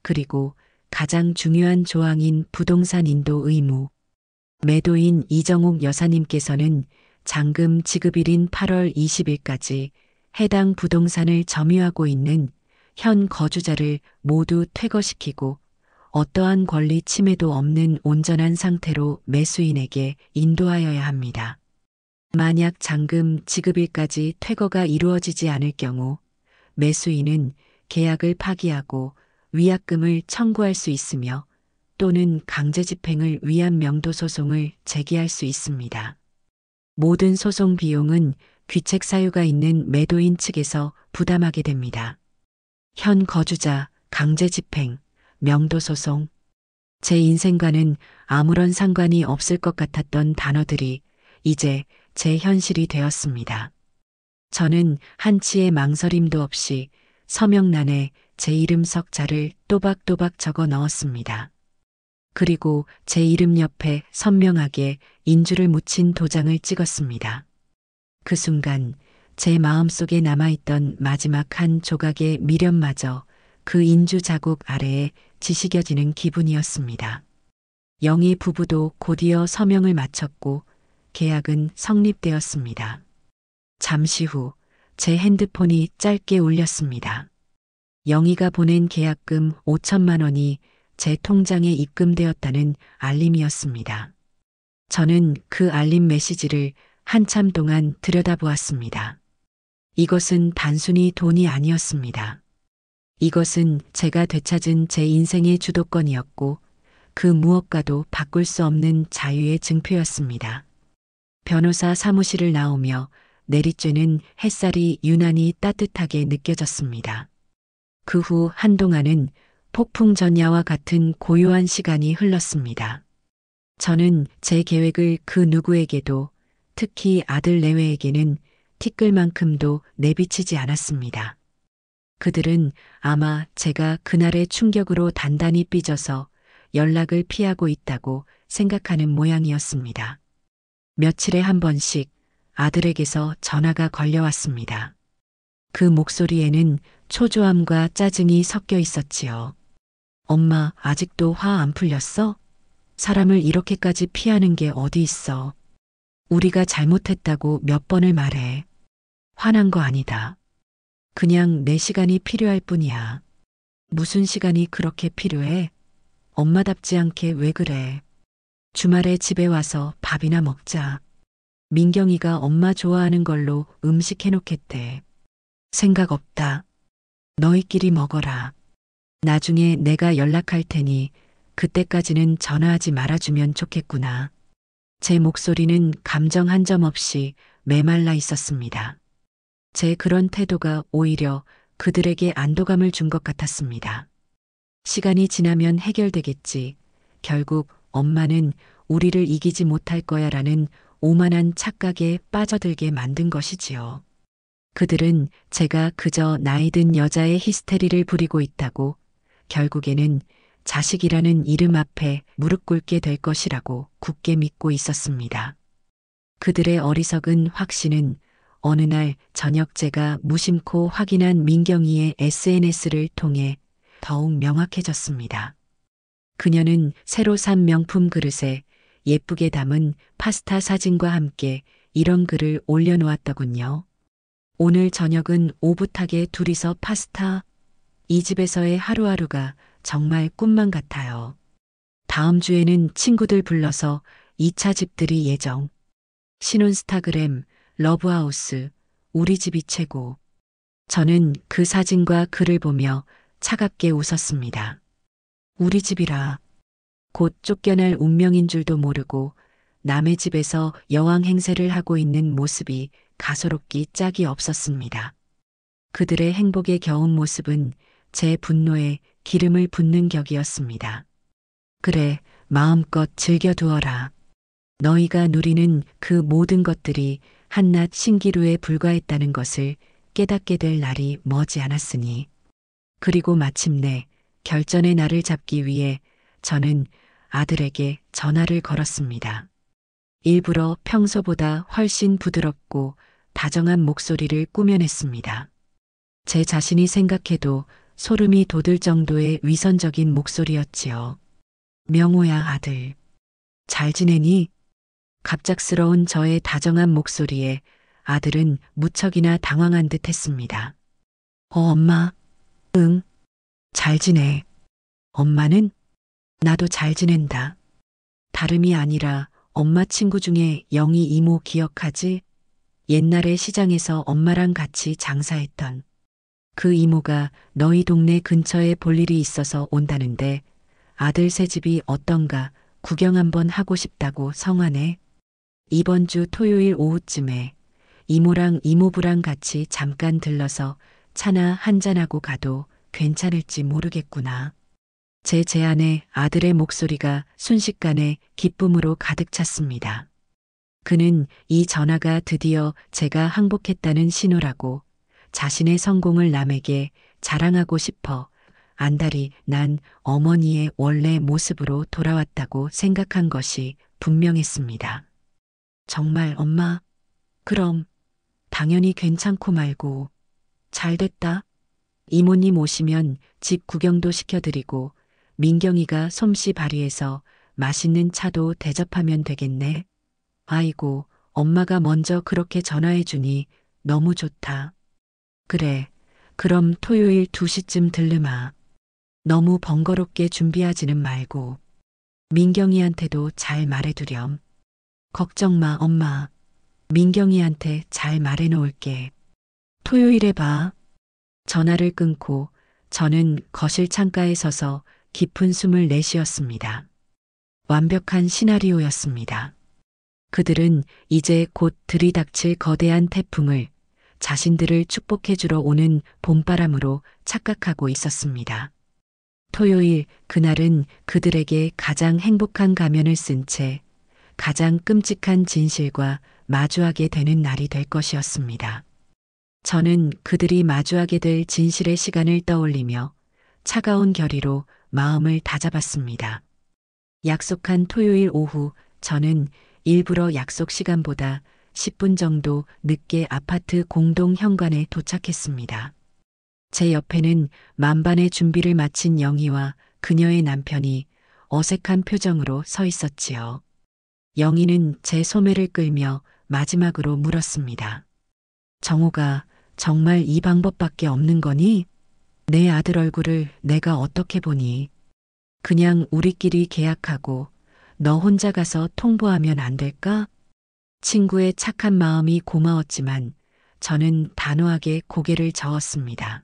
그리고 가장 중요한 조항인 부동산 인도 의무. 매도인 이정옥 여사님께서는 잔금 지급일인 8월 20일까지 해당 부동산을 점유하고 있는 현 거주자를 모두 퇴거시키고 어떠한 권리 침해도 없는 온전한 상태로 매수인에게 인도하여야 합니다. 만약 잔금 지급일까지 퇴거가 이루어지지 않을 경우 매수인은 계약을 파기하고 위약금을 청구할 수 있으며 또는 강제 집행을 위한 명도 소송을 제기할 수 있습니다. 모든 소송 비용은 귀책 사유가 있는 매도인 측에서 부담하게 됩니다. 현 거주자, 강제 집행, 명도 소송. 제 인생과는 아무런 상관이 없을 것 같았던 단어들이 이제 제 현실이 되었습니다. 저는 한치의 망설임도 없이 서명란에 제 이름 석자를 또박또박 적어 넣었습니다. 그리고 제 이름 옆에 선명하게 인주를 묻힌 도장을 찍었습니다. 그 순간 제 마음속에 남아있던 마지막 한 조각의 미련마저 그 인주 자국 아래에 지식여지는 기분이었습니다. 영희 부부도 곧이어 서명을 마쳤고 계약은 성립되었습니다. 잠시 후 제 핸드폰이 짧게 울렸습니다. 영희가 보낸 계약금 5천만 원이 제 통장에 입금되었다는 알림이었습니다. 저는 그 알림 메시지를 한참 동안 들여다보았습니다. 이것은 단순히 돈이 아니었습니다. 이것은 제가 되찾은 제 인생의 주도권이었고 그 무엇과도 바꿀 수 없는 자유의 증표였습니다. 변호사 사무실을 나오며 내리쬐는 햇살이 유난히 따뜻하게 느껴졌습니다. 그 후 한동안은 폭풍 전야와 같은 고요한 시간이 흘렀습니다. 저는 제 계획을 그 누구에게도, 특히 아들 내외에게는 티끌만큼도 내비치지 않았습니다. 그들은 아마 제가 그날의 충격으로 단단히 삐져서 연락을 피하고 있다고 생각하는 모양이었습니다. 며칠에 한 번씩 아들에게서 전화가 걸려왔습니다. 그 목소리에는 초조함과 짜증이 섞여 있었지요. 엄마, 아직도 화 안 풀렸어? 사람을 이렇게까지 피하는 게 어디 있어? 우리가 잘못했다고 몇 번을 말해. 화난 거 아니다. 그냥 내 시간이 필요할 뿐이야. 무슨 시간이 그렇게 필요해? 엄마답지 않게 왜 그래? 주말에 집에 와서 밥이나 먹자. 민경이가 엄마 좋아하는 걸로 음식 해놓겠대. 생각 없다. 너희끼리 먹어라. 나중에 내가 연락할 테니 그때까지는 전화하지 말아주면 좋겠구나. 제 목소리는 감정 한 점 없이 메말라 있었습니다. 제 그런 태도가 오히려 그들에게 안도감을 준 것 같았습니다. 시간이 지나면 해결되겠지. 결국 엄마는 우리를 이기지 못할 거야라는 오만한 착각에 빠져들게 만든 것이지요. 그들은 제가 그저 나이든 여자의 히스테리를 부리고 있다고, 결국에는 자식이라는 이름 앞에 무릎 꿇게 될 것이라고 굳게 믿고 있었습니다. 그들의 어리석은 확신은 어느 날 저녁 제가 무심코 확인한 민경이의 SNS를 통해 더욱 명확해졌습니다. 그녀는 새로 산 명품 그릇에 예쁘게 담은 파스타 사진과 함께 이런 글을 올려놓았더군요. 오늘 저녁은 오붓하게 둘이서 파스타. 이 집에서의 하루하루가 정말 꿈만 같아요. 다음 주에는 친구들 불러서 2차 집들이 예정. 신혼스타그램, 러브하우스, 우리 집이 최고. 저는 그 사진과 글을 보며 차갑게 웃었습니다. 우리 집이라. 곧 쫓겨날 운명인 줄도 모르고 남의 집에서 여왕 행세를 하고 있는 모습이 가소롭기 짝이 없었습니다. 그들의 행복에 겨운 모습은 제 분노에 기름을 붓는 격이었습니다. 그래, 마음껏 즐겨두어라. 너희가 누리는 그 모든 것들이 한낱 신기루에 불과했다는 것을 깨닫게 될 날이 머지 않았으니. 그리고 마침내 결전의 날을 잡기 위해 저는 아들에게 전화를 걸었습니다. 일부러 평소보다 훨씬 부드럽고 다정한 목소리를 꾸며냈습니다. 제 자신이 생각해도 소름이 돋을 정도의 위선적인 목소리였지요. 명호야, 아들. 잘 지내니? 갑작스러운 저의 다정한 목소리에 아들은 무척이나 당황한 듯 했습니다. 엄마. 응. 잘 지내. 엄마는? 나도 잘 지낸다. 다름이 아니라 엄마 친구 중에 영희 이모 기억하지? 옛날에 시장에서 엄마랑 같이 장사했던. 그 이모가 너희 동네 근처에 볼 일이 있어서 온다는데 아들 새집이 어떤가 구경 한번 하고 싶다고 성화네. 이번 주 토요일 오후쯤에 이모랑 이모부랑 같이 잠깐 들러서 차나 한잔하고 가도 괜찮을지 모르겠구나. 제 제안에 아들의 목소리가 순식간에 기쁨으로 가득 찼습니다. 그는 이 전화가 드디어 제가 항복했다는 신호라고 자신의 성공을 남에게 자랑하고 싶어 안달이 난 어머니의 원래 모습으로 돌아왔다고 생각한 것이 분명했습니다. 정말 엄마? 그럼 당연히 괜찮고 말고 잘 됐다. 이모님 오시면 집 구경도 시켜드리고 민경이가 솜씨 발휘해서 맛있는 차도 대접하면 되겠네. 아이고, 엄마가 먼저 그렇게 전화해주니 너무 좋다. 그래, 그럼 토요일 2시쯤 들르마. 너무 번거롭게 준비하지는 말고 민경이한테도 잘 말해두렴. 걱정 마, 엄마. 민경이한테 잘 말해놓을게. 토요일에 봐. 전화를 끊고 저는 거실 창가에 서서 깊은 숨을 내쉬었습니다. 완벽한 시나리오였습니다. 그들은 이제 곧 들이닥칠 거대한 태풍을 자신들을 축복해주러 오는 봄바람으로 착각하고 있었습니다. 토요일 그날은 그들에게 가장 행복한 가면을 쓴 채 가장 끔찍한 진실과 마주하게 되는 날이 될 것이었습니다. 저는 그들이 마주하게 될 진실의 시간을 떠올리며 차가운 결의로 마음을 다잡았습니다. 약속한 토요일 오후 저는 일부러 약속 시간보다 10분 정도 늦게 아파트 공동 현관에 도착했습니다. 제 옆에는 만반의 준비를 마친 영희와 그녀의 남편이 어색한 표정으로 서 있었지요. 영희는 제 소매를 끌며 마지막으로 물었습니다. 정호가 정말 이 방법밖에 없는 거니? 내 아들 얼굴을 내가 어떻게 보니? 그냥 우리끼리 계약하고 너 혼자 가서 통보하면 안 될까? 친구의 착한 마음이 고마웠지만 저는 단호하게 고개를 저었습니다.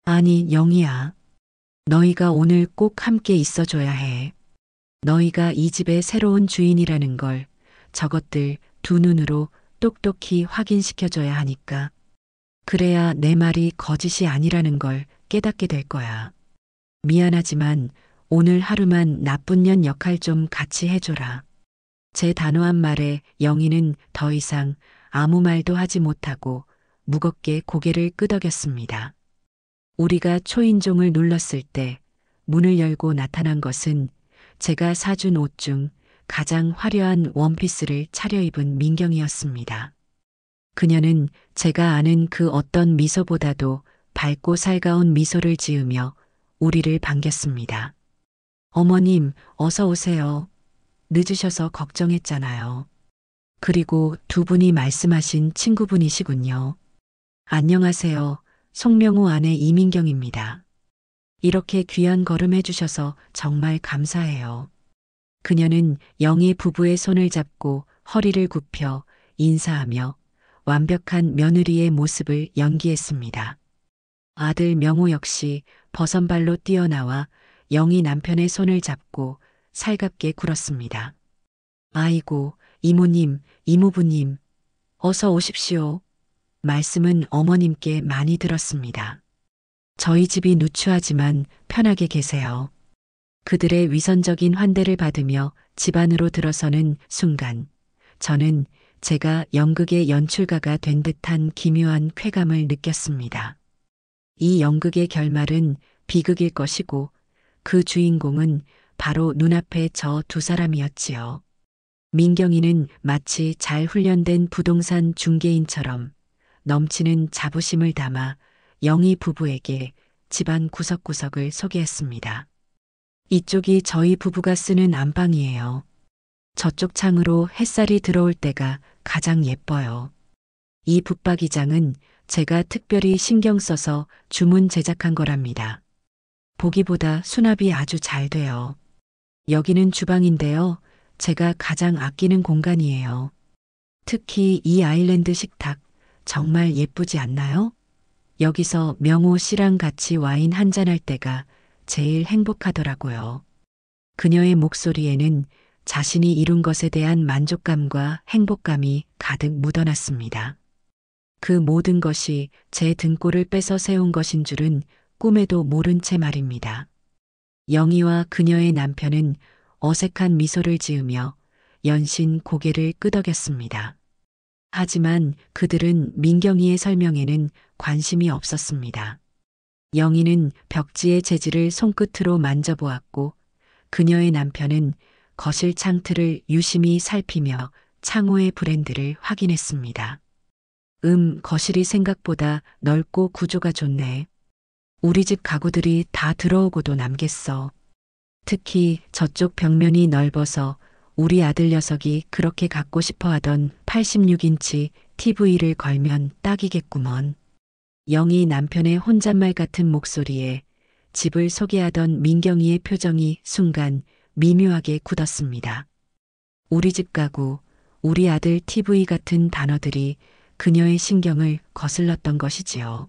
아니, 영희야. 너희가 오늘 꼭 함께 있어줘야 해. 너희가 이 집의 새로운 주인이라는 걸 저것들 두 눈으로 똑똑히 확인시켜줘야 하니까. 그래야 내 말이 거짓이 아니라는 걸 깨닫게 될 거야. 미안하지만 오늘 하루만 나쁜 년 역할 좀 같이 해줘라. 제 단호한 말에 영희는 더 이상 아무 말도 하지 못하고 무겁게 고개를 끄덕였습니다. 우리가 초인종을 눌렀을 때 문을 열고 나타난 것은 제가 사준 옷 중 가장 화려한 원피스를 차려입은 민경이었습니다. 그녀는 제가 아는 그 어떤 미소보다도 밝고 살가운 미소를 지으며 우리를 반겼습니다. 어머님, 어서 오세요. 늦으셔서 걱정했잖아요. 그리고 두 분이 말씀하신 친구분이시군요. 안녕하세요. 송명호 아내 이민경입니다. 이렇게 귀한 걸음 해주셔서 정말 감사해요. 그녀는 영희 부부의 손을 잡고 허리를 굽혀 인사하며 완벽한 며느리의 모습을 연기했습니다. 아들 명호 역시 버선발로 뛰어나와 영희 남편의 손을 잡고 살갑게 굴었습니다. 아이고, 이모님, 이모부님, 어서 오십시오. 말씀은 어머님께 많이 들었습니다. 저희 집이 누추하지만 편하게 계세요. 그들의 위선적인 환대를 받으며 집 안으로 들어서는 순간 저는 제가 연극의 연출가가 된 듯한 기묘한 쾌감을 느꼈습니다. 이 연극의 결말은 비극일 것이고 그 주인공은 바로 눈앞에 저 두 사람이었지요. 민경이는 마치 잘 훈련된 부동산 중개인처럼 넘치는 자부심을 담아 영희 부부에게 집안 구석구석을 소개했습니다. 이쪽이 저희 부부가 쓰는 안방이에요. 저쪽 창으로 햇살이 들어올 때가 가장 예뻐요. 이 붙박이장은 제가 특별히 신경 써서 주문 제작한 거랍니다. 보기보다 수납이 아주 잘 돼요. 여기는 주방인데요. 제가 가장 아끼는 공간이에요. 특히 이 아일랜드 식탁 정말 예쁘지 않나요? 여기서 명호 씨랑 같이 와인 한잔할 때가 제일 행복하더라고요. 그녀의 목소리에는 자신이 이룬 것에 대한 만족감과 행복감이 가득 묻어났습니다. 그 모든 것이 제 등골을 뺏어 세운 것인 줄은 꿈에도 모른 채 말입니다. 영희와 그녀의 남편은 어색한 미소를 지으며 연신 고개를 끄덕였습니다. 하지만 그들은 민경이의 설명에는 관심이 없었습니다. 영희는 벽지의 재질을 손끝으로 만져보았고 그녀의 남편은 거실 창틀을 유심히 살피며 창호의 브랜드를 확인했습니다. 거실이 생각보다 넓고 구조가 좋네. 우리 집 가구들이 다 들어오고도 남겠어. 특히 저쪽 벽면이 넓어서 우리 아들 녀석이 그렇게 갖고 싶어 하던 86인치 TV를 걸면 딱이겠구먼. 영희 남편의 혼잣말 같은 목소리에 집을 소개하던 민경이의 표정이 순간 미묘하게 굳었습니다. 우리 집 가구, 우리 아들 TV 같은 단어들이 그녀의 신경을 거슬렀던 것이지요.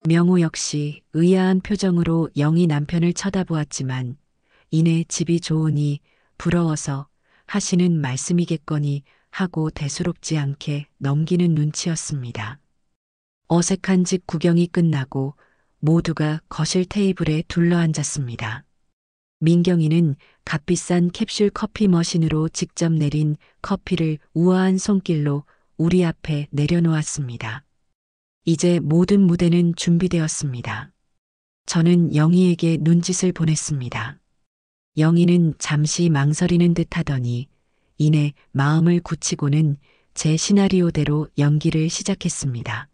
명호 역시 의아한 표정으로 영희 남편을 쳐다보았지만 이내 집이 좋으니 부러워서 하시는 말씀이겠거니 하고 대수롭지 않게 넘기는 눈치였습니다. 어색한 집 구경이 끝나고 모두가 거실 테이블에 둘러앉았습니다. 민경이는 값비싼 캡슐 커피 머신으로 직접 내린 커피를 우아한 손길로 우리 앞에 내려놓았습니다. 이제 모든 무대는 준비되었습니다. 저는 영희에게 눈짓을 보냈습니다. 영희는 잠시 망설이는 듯 하더니 이내 마음을 굳히고는 제 시나리오대로 연기를 시작했습니다.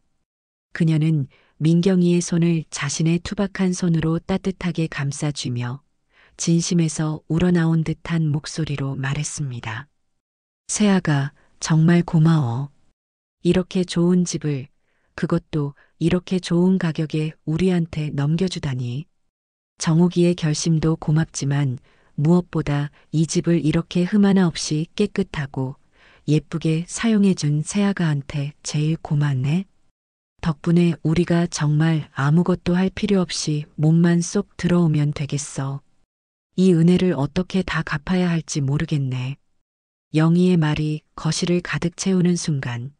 그녀는 민경이의 손을 자신의 투박한 손으로 따뜻하게 감싸쥐며 진심에서 우러나온 듯한 목소리로 말했습니다. 세아가 정말 고마워. 이렇게 좋은 집을, 그것도 이렇게 좋은 가격에 우리한테 넘겨주다니. 정욱이의 결심도 고맙지만 무엇보다 이 집을 이렇게 흠 하나 없이 깨끗하고 예쁘게 사용해준 세아가한테 제일 고맙네. 덕분에 우리가 정말 아무것도 할 필요 없이 몸만 쏙 들어오면 되겠어. 이 은혜를 어떻게 다 갚아야 할지 모르겠네. 영희의 말이 거실을 가득 채우는 순간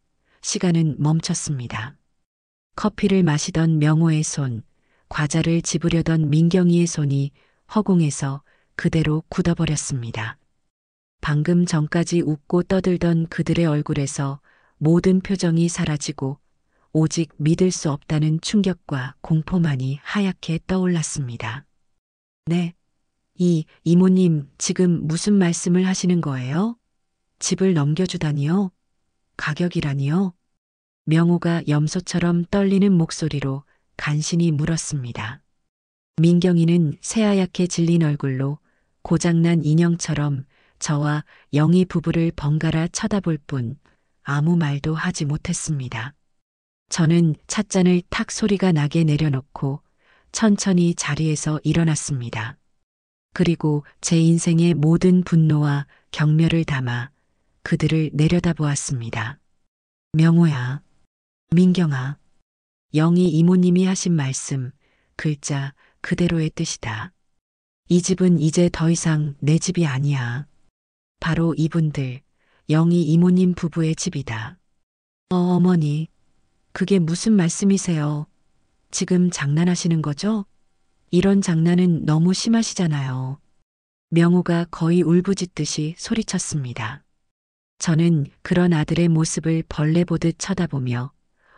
시간은 멈췄습니다. 커피를 마시던 명호의 손, 과자를 집으려던 민경이의 손이 허공에서 그대로 굳어버렸습니다. 방금 전까지 웃고 떠들던 그들의 얼굴에서 모든 표정이 사라지고 오직 믿을 수 없다는 충격과 공포만이 하얗게 떠올랐습니다. 네, 이모님 지금 무슨 말씀을 하시는 거예요? 집을 넘겨주다니요? 가격이라니요? 명호가 염소처럼 떨리는 목소리로 간신히 물었습니다. 민경이는 새하얗게 질린 얼굴로 고장난 인형처럼 저와 영희 부부를 번갈아 쳐다볼 뿐 아무 말도 하지 못했습니다. 저는 찻잔을 탁 소리가 나게 내려놓고 천천히 자리에서 일어났습니다. 그리고 제 인생의 모든 분노와 경멸을 담아 그들을 내려다보았습니다. 명호야, 민경아, 영희 이모님이 하신 말씀, 글자 그대로의 뜻이다. 이 집은 이제 더 이상 내 집이 아니야. 바로 이분들, 영희 이모님 부부의 집이다. 어머니, 그게 무슨 말씀이세요? 지금 장난하시는 거죠? 이런 장난은 너무 심하시잖아요. 명호가 거의 울부짖듯이 소리쳤습니다. 저는 그런 아들의 모습을 벌레 보듯 쳐다보며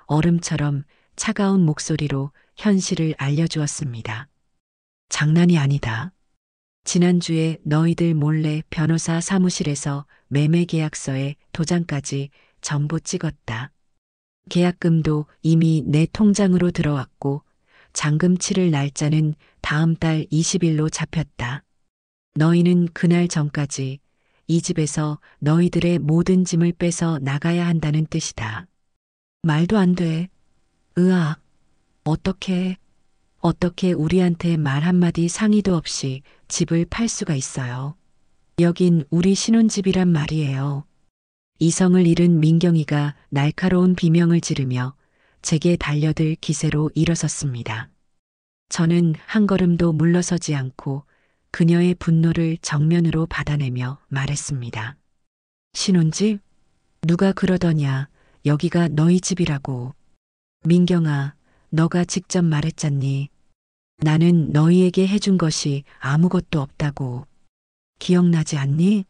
얼음처럼 차가운 목소리로 현실을 알려주었습니다. 장난이 아니다. 지난주에 너희들 몰래 변호사 사무실에서 매매 계약서에 도장까지 전부 찍었다. 계약금도 이미 내 통장으로 들어왔고 잔금 치를 날짜는 다음 달 20일로 잡혔다. 너희는 그날 전까지 이 집에서 너희들의 모든 짐을 빼서 나가야 한다는 뜻이다. 말도 안 돼. 으악. 어떻게 우리한테 말 한마디 상의도 없이 집을 팔 수가 있어요. 여긴 우리 신혼집이란 말이에요. 이성을 잃은 민경이가 날카로운 비명을 지르며 제게 달려들 기세로 일어섰습니다. 저는 한 걸음도 물러서지 않고 그녀의 분노를 정면으로 받아내며 말했습니다. 신혼집? 누가 그러더냐. 여기가 너희 집이라고. 민경아, 너가 직접 말했잖니. 나는 너희에게 해준 것이 아무것도 없다고. 기억나지 않니?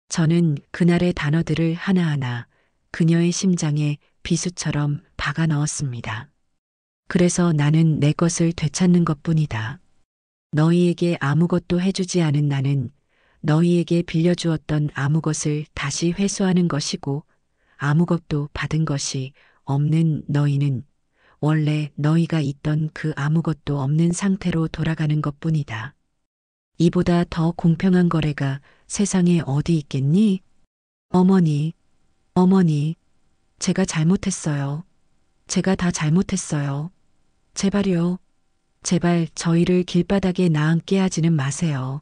저는 그날의 단어들을 하나하나 그녀의 심장에 비수처럼 박아 넣었습니다. 그래서 나는 내 것을 되찾는 것뿐이다. 너희에게 아무것도 해주지 않은 나는 너희에게 빌려주었던 아무것을 다시 회수하는 것이고 아무것도 받은 것이 없는 너희는 원래 너희가 있던 그 아무것도 없는 상태로 돌아가는 것뿐이다. 이보다 더 공평한 거래가 세상에 어디 있겠니? 어머니, 어머니, 제가 잘못했어요. 제가 다 잘못했어요. 제발요. 제발 저희를 길바닥에 나앉게 하지는 마세요.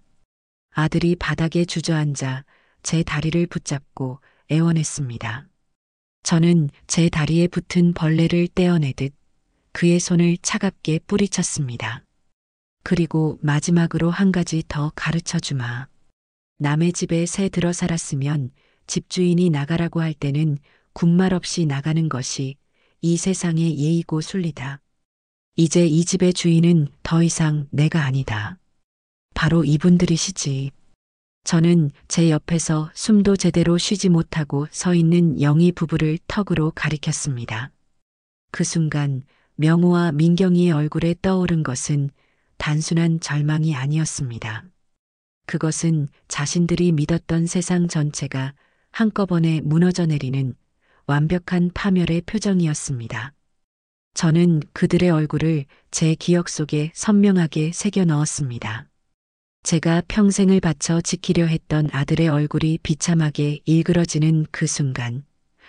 아들이 바닥에 주저앉아 제 다리를 붙잡고 애원했습니다. 저는 제 다리에 붙은 벌레를 떼어내듯 그의 손을 차갑게 뿌리쳤습니다. 그리고 마지막으로 한 가지 더 가르쳐 주마. 남의 집에 새 들어 살았으면 집주인이 나가라고 할 때는 군말 없이 나가는 것이 이 세상의 예의고 순리다. 이제 이 집의 주인은 더 이상 내가 아니다. 바로 이분들이시지. 저는 제 옆에서 숨도 제대로 쉬지 못하고 서 있는 영희 부부를 턱으로 가리켰습니다. 그 순간 명호와 민경이의 얼굴에 떠오른 것은 단순한 절망이 아니었습니다. 그것은 자신들이 믿었던 세상 전체가 한꺼번에 무너져 내리는 완벽한 파멸의 표정이었습니다. 저는 그들의 얼굴을 제 기억 속에 선명하게 새겨 넣었습니다. 제가 평생을 바쳐 지키려 했던 아들의 얼굴이 비참하게 일그러지는 그 순간,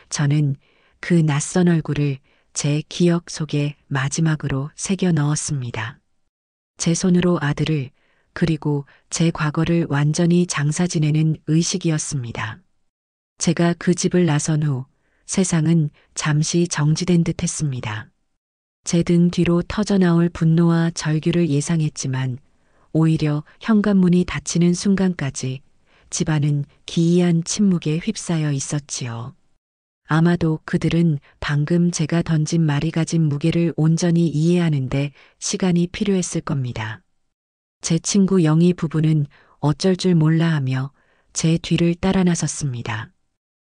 저는 그 낯선 얼굴을 제 기억 속에 마지막으로 새겨 넣었습니다. 제 손으로 아들을, 그리고 제 과거를 완전히 장사 지내는 의식이었습니다. 제가 그 집을 나선 후 세상은 잠시 정지된 듯 했습니다. 제 등 뒤로 터져나올 분노와 절규를 예상했지만 오히려 현관문이 닫히는 순간까지 집안은 기이한 침묵에 휩싸여 있었지요. 아마도 그들은 방금 제가 던진 말이 가진 무게를 온전히 이해하는데 시간이 필요했을 겁니다. 제 친구 영희 부부는 어쩔 줄 몰라 하며 제 뒤를 따라 나섰습니다.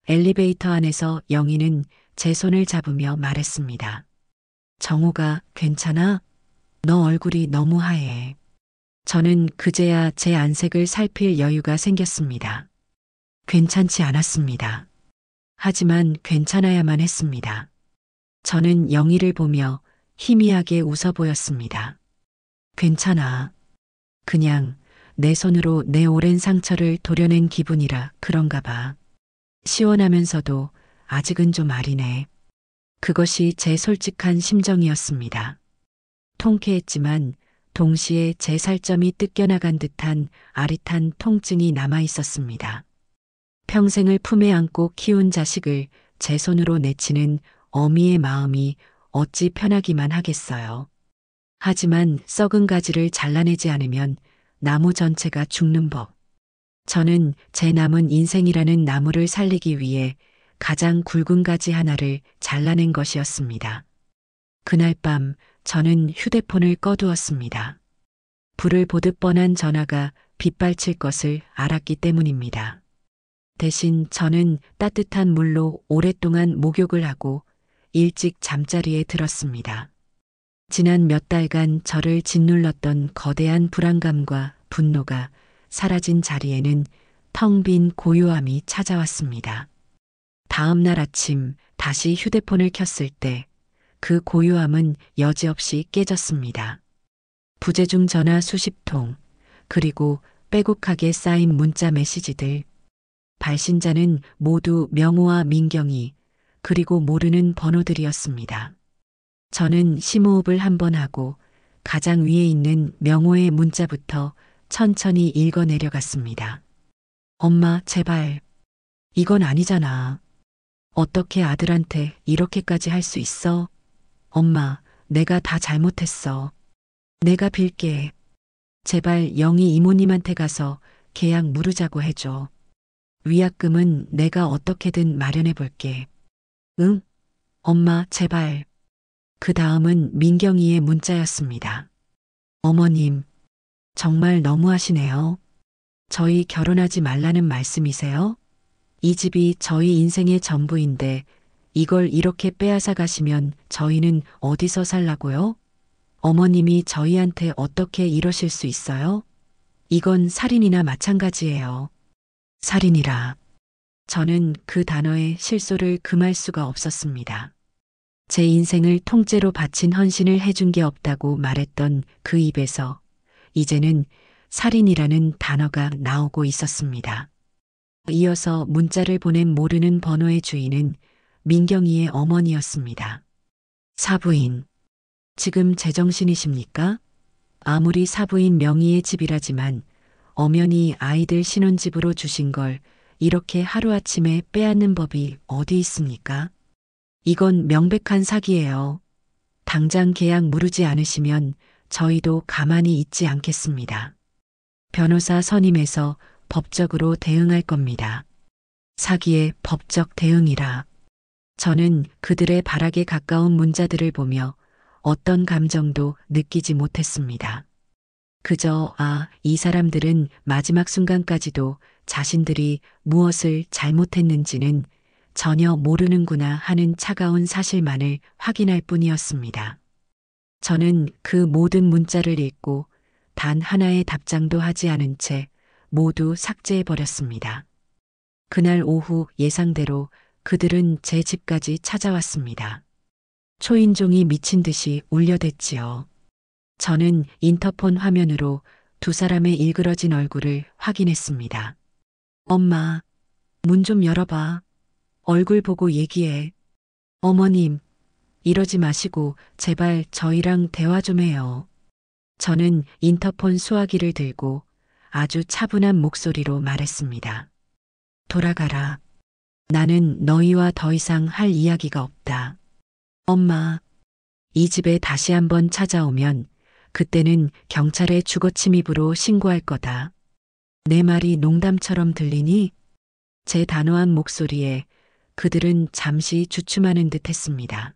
엘리베이터 안에서 영희는 제 손을 잡으며 말했습니다. 정호가 괜찮아? 너 얼굴이 너무 하얘. 저는 그제야 제 안색을 살필 여유가 생겼습니다. 괜찮지 않았습니다. 하지만 괜찮아야만 했습니다. 저는 영희를 보며 희미하게 웃어 보였습니다. 괜찮아. 그냥 내 손으로 내 오랜 상처를 도려낸 기분이라 그런가 봐. 시원하면서도 아직은 좀 아리네. 그것이 제 솔직한 심정이었습니다. 통쾌했지만 동시에 제 살점이 뜯겨나간 듯한 아릿한 통증이 남아 있었습니다. 평생을 품에 안고 키운 자식을 제 손으로 내치는 어미의 마음이 어찌 편하기만 하겠어요. 하지만 썩은 가지를 잘라내지 않으면 나무 전체가 죽는 법. 저는 제 남은 인생이라는 나무를 살리기 위해 가장 굵은 가지 하나를 잘라낸 것이었습니다. 그날 밤 저는 휴대폰을 꺼두었습니다. 불을 보듯 뻔한 전화가 빗발칠 것을 알았기 때문입니다. 대신 저는 따뜻한 물로 오랫동안 목욕을 하고 일찍 잠자리에 들었습니다. 지난 몇 달간 저를 짓눌렀던 거대한 불안감과 분노가 사라진 자리에는 텅 빈 고요함이 찾아왔습니다. 다음 날 아침 다시 휴대폰을 켰을 때 그 고요함은 여지없이 깨졌습니다. 부재중 전화 수십 통, 그리고 빼곡하게 쌓인 문자 메시지들. 발신자는 모두 명호와 민경이, 그리고 모르는 번호들이었습니다. 저는 심호흡을 한번 하고 가장 위에 있는 명호의 문자부터 천천히 읽어 내려갔습니다. 엄마, 제발. 이건 아니잖아. 어떻게 아들한테 이렇게까지 할 수 있어? 엄마, 내가 다 잘못했어. 내가 빌게. 제발 영희 이모님한테 가서 계약 무르자고 해줘. 위약금은 내가 어떻게든 마련해 볼게. 응? 엄마, 제발. 그 다음은 민경이의 문자였습니다. 어머님, 정말 너무하시네요. 저희 결혼하지 말라는 말씀이세요? 이 집이 저희 인생의 전부인데 이걸 이렇게 빼앗아 가시면 저희는 어디서 살라고요? 어머님이 저희한테 어떻게 이러실 수 있어요? 이건 살인이나 마찬가지예요. 살인이라. 저는 그 단어에 실소를 금할 수가 없었습니다. 제 인생을 통째로 바친 헌신을 해준 게 없다고 말했던 그 입에서 이제는 살인이라는 단어가 나오고 있었습니다. 이어서 문자를 보낸 모르는 번호의 주인은 민경이의 어머니였습니다. 사부인, 지금 제정신이십니까? 아무리 사부인 명의의 집이라지만 엄연히 아이들 신혼집으로 주신 걸 이렇게 하루아침에 빼앗는 법이 어디 있습니까? 이건 명백한 사기예요. 당장 계약 무르지 않으시면 저희도 가만히 있지 않겠습니다. 변호사 선임해서 법적으로 대응할 겁니다. 사기의 법적 대응이라. 저는 그들의 발악에 가까운 문자들을 보며 어떤 감정도 느끼지 못했습니다. 그저 이 사람들은 마지막 순간까지도 자신들이 무엇을 잘못했는지는 전혀 모르는구나 하는 차가운 사실만을 확인할 뿐이었습니다. 저는 그 모든 문자를 읽고 단 하나의 답장도 하지 않은 채 모두 삭제해버렸습니다. 그날 오후 예상대로 그들은 제 집까지 찾아왔습니다. 초인종이 미친 듯이 울려댔지요. 저는 인터폰 화면으로 두 사람의 일그러진 얼굴을 확인했습니다. 엄마, 문 좀 열어봐. 얼굴 보고 얘기해. 어머님, 이러지 마시고 제발 저희랑 대화 좀 해요. 저는 인터폰 수화기를 들고 아주 차분한 목소리로 말했습니다. 돌아가라. 나는 너희와 더 이상 할 이야기가 없다. 엄마, 이 집에 다시 한번 찾아오면 그때는 경찰에 주거침입으로 신고할 거다. 내 말이 농담처럼 들리니? 제 단호한 목소리에 그들은 잠시 주춤하는 듯 했습니다.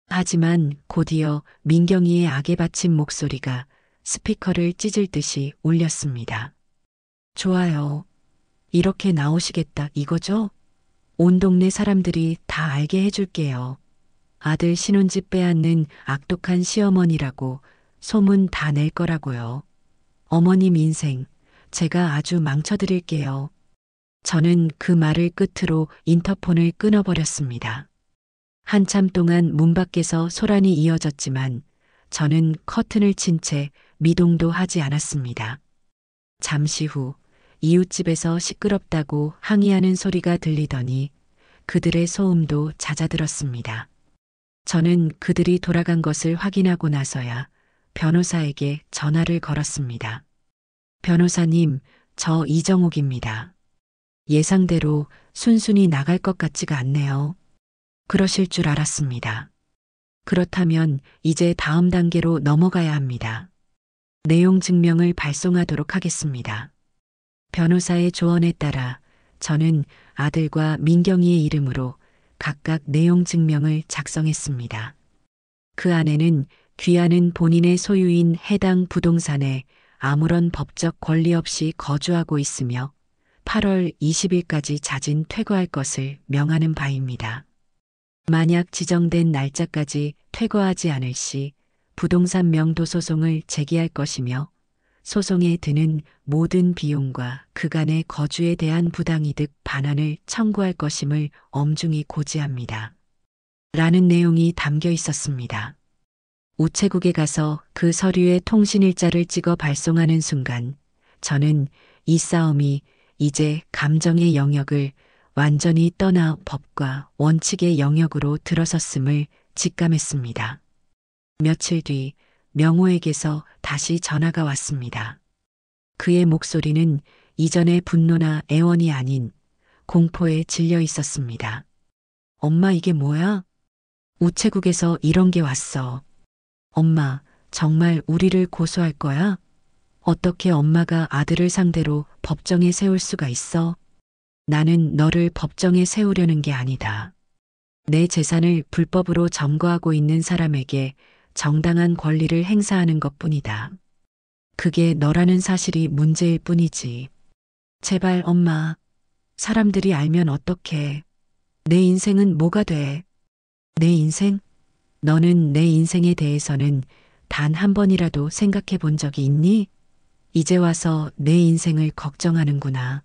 하지만 곧이어 민경이의 악에 바친 목소리가 스피커를 찢을 듯이 울렸습니다. 좋아요. 이렇게 나오시겠다 이거죠? 온 동네 사람들이 다 알게 해줄게요. 아들 신혼집 빼앗는 악독한 시어머니라고 소문 다 낼 거라고요. 어머님 인생 제가 아주 망쳐드릴게요. 저는 그 말을 끝으로 인터폰을 끊어버렸습니다. 한참 동안 문 밖에서 소란이 이어졌지만 저는 커튼을 친 채 미동도 하지 않았습니다. 잠시 후 이웃집에서 시끄럽다고 항의하는 소리가 들리더니 그들의 소음도 잦아들었습니다. 저는 그들이 돌아간 것을 확인하고 나서야 변호사에게 전화를 걸었습니다. 변호사님, 저 이정옥입니다. 예상대로 순순히 나갈 것 같지가 않네요. 그러실 줄 알았습니다. 그렇다면 이제 다음 단계로 넘어가야 합니다. 내용 증명을 발송하도록 하겠습니다. 변호사의 조언에 따라 저는 아들과 민경이의 이름으로 각각 내용 증명을 작성했습니다. 그 안에는 귀하는 본인의 소유인 해당 부동산에 아무런 법적 권리 없이 거주하고 있으며 8월 20일까지 자진 퇴거할 것을 명하는 바입니다. 만약 지정된 날짜까지 퇴거하지 않을 시 부동산 명도 소송을 제기할 것이며 소송에 드는 모든 비용과 그간의 거주에 대한 부당이득 반환을 청구할 것임을 엄중히 고지합니다. 라는 내용이 담겨 있었습니다. 우체국에 가서 그 서류의 통신일자를 찍어 발송하는 순간 저는 이 싸움이 이제 감정의 영역을 완전히 떠나 법과 원칙의 영역으로 들어섰음을 직감했습니다. 며칠 뒤 명호에게서 다시 전화가 왔습니다. 그의 목소리는 이전의 분노나 애원이 아닌 공포에 질려 있었습니다. 엄마 이게 뭐야? 우체국에서 이런 게 왔어. 엄마, 정말 우리를 고소할 거야? 어떻게 엄마가 아들을 상대로 법정에 세울 수가 있어? 나는 너를 법정에 세우려는 게 아니다. 내 재산을 불법으로 점거하고 있는 사람에게 정당한 권리를 행사하는 것뿐이다. 그게 너라는 사실이 문제일 뿐이지. 제발 엄마, 사람들이 알면 어떡해. 내 인생은 뭐가 돼? 내 인생? 너는 내 인생에 대해서는 단 한 번이라도 생각해 본 적이 있니? 이제 와서 내 인생을 걱정하는구나.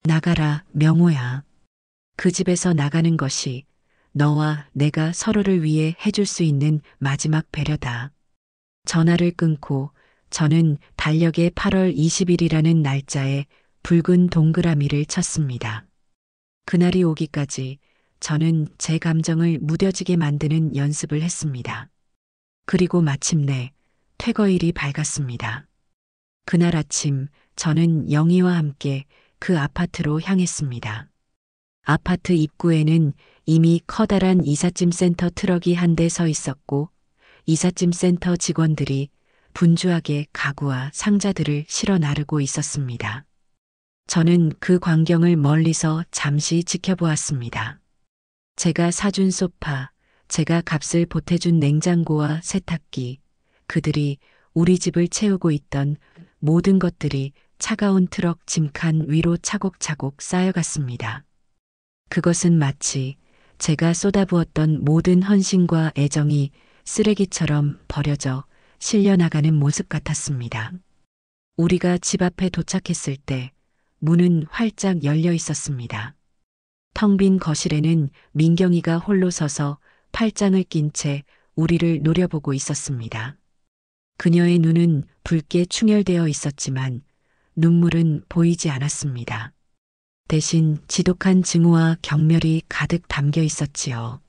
나가라, 명호야. 그 집에서 나가는 것이 너와 내가 서로를 위해 해줄 수 있는 마지막 배려다. 전화를 끊고 저는 달력의 8월 20일이라는 날짜에 붉은 동그라미를 쳤습니다. 그날이 오기까지 저는 제 감정을 무뎌지게 만드는 연습을 했습니다. 그리고 마침내 퇴거일이 밝았습니다. 그날 아침 저는 영희와 함께 그 아파트로 향했습니다. 아파트 입구에는 이미 커다란 이삿짐 센터 트럭이 한 대 서 있었고 이삿짐 센터 직원들이 분주하게 가구와 상자들을 실어 나르고 있었습니다. 저는 그 광경을 멀리서 잠시 지켜보았습니다. 제가 사준 소파, 제가 값을 보태준 냉장고와 세탁기, 그들이 우리 집을 채우고 있던 모든 것들이 차가운 트럭 짐칸 위로 차곡차곡 쌓여갔습니다. 그것은 마치 제가 쏟아부었던 모든 헌신과 애정이 쓰레기처럼 버려져 실려나가는 모습 같았습니다. 우리가 집 앞에 도착했을 때 문은 활짝 열려 있었습니다. 텅 빈 거실에는 민경이가 홀로 서서 팔짱을 낀 채 우리를 노려보고 있었습니다. 그녀의 눈은 붉게 충혈되어 있었지만 눈물은 보이지 않았습니다. 대신 지독한 증오와 경멸이 가득 담겨 있었지요.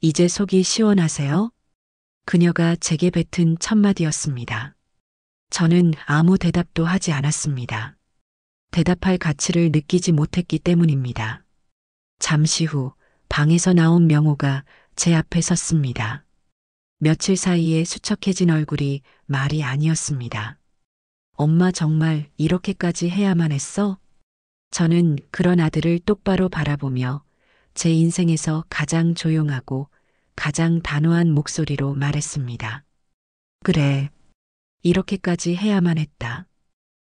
이제 속이 시원하세요? 그녀가 제게 뱉은 첫마디였습니다. 저는 아무 대답도 하지 않았습니다. 대답할 가치를 느끼지 못했기 때문입니다. 잠시 후 방에서 나온 명호가 제 앞에 섰습니다. 며칠 사이에 수척해진 얼굴이 말이 아니었습니다. 엄마 정말 이렇게까지 해야만 했어? 저는 그런 아들을 똑바로 바라보며 제 인생에서 가장 조용하고 가장 단호한 목소리로 말했습니다. 그래, 이렇게까지 해야만 했다.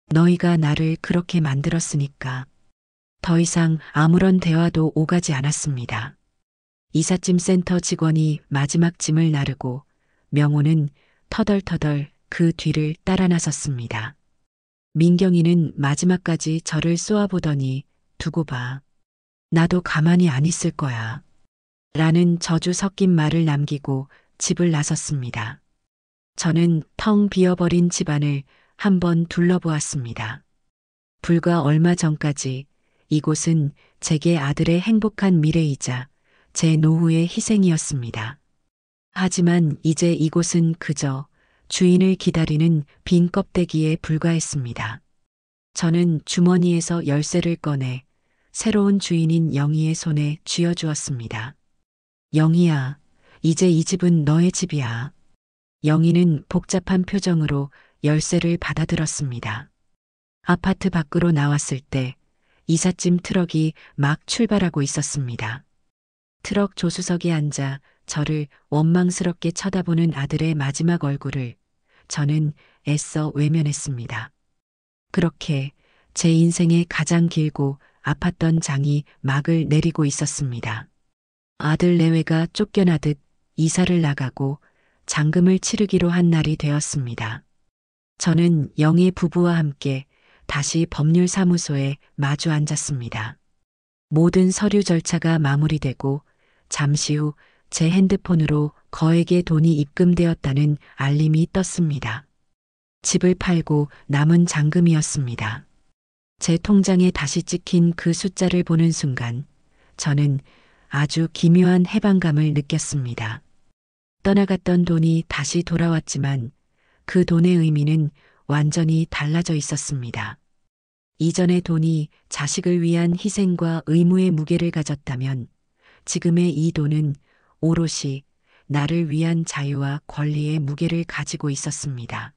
너희가 나를 그렇게 만들었으니까. 더 이상 아무런 대화도 오가지 않았습니다. 이삿짐 센터 직원이 마지막 짐을 나르고 명호는 터덜터덜 그 뒤를 따라 나섰습니다. 민경이는 마지막까지 저를 쏘아보더니 두고 봐. 나도 가만히 안 있을 거야. 라는 저주 섞인 말을 남기고 집을 나섰습니다. 저는 텅 비어버린 집안을 한번 둘러보았습니다. 불과 얼마 전까지 이곳은 제게 아들의 행복한 미래이자 제 노후의 희생이었습니다. 하지만 이제 이곳은 그저 주인을 기다리는 빈 껍데기에 불과했습니다. 저는 주머니에서 열쇠를 꺼내 새로운 주인인 영희의 손에 쥐어주었습니다. 영희야, 이제 이 집은 너의 집이야. 영희는 복잡한 표정으로 열쇠를 받아들었습니다. 아파트 밖으로 나왔을 때 이삿짐 트럭이 막 출발하고 있었습니다. 트럭 조수석에 앉아 저를 원망스럽게 쳐다보는 아들의 마지막 얼굴을 저는 애써 외면했습니다. 그렇게 제 인생의 가장 길고 아팠던 장이 막을 내리고 있었습니다. 아들 내외가 쫓겨나듯 이사를 나가고 잔금을 치르기로 한 날이 되었습니다. 저는 영희 부부와 함께 다시 법률사무소에 마주 앉았습니다. 모든 서류 절차가 마무리되고 잠시 후 제 핸드폰으로 거액의 돈이 입금되었다는 알림이 떴습니다. 집을 팔고 남은 잔금이었습니다. 제 통장에 다시 찍힌 그 숫자를 보는 순간 저는 아주 기묘한 해방감을 느꼈습니다. 떠나갔던 돈이 다시 돌아왔지만 그 돈의 의미는 완전히 달라져 있었습니다. 이전의 돈이 자식을 위한 희생과 의무의 무게를 가졌다면 지금의 이 돈은 오롯이 나를 위한 자유와 권리의 무게를 가지고 있었습니다.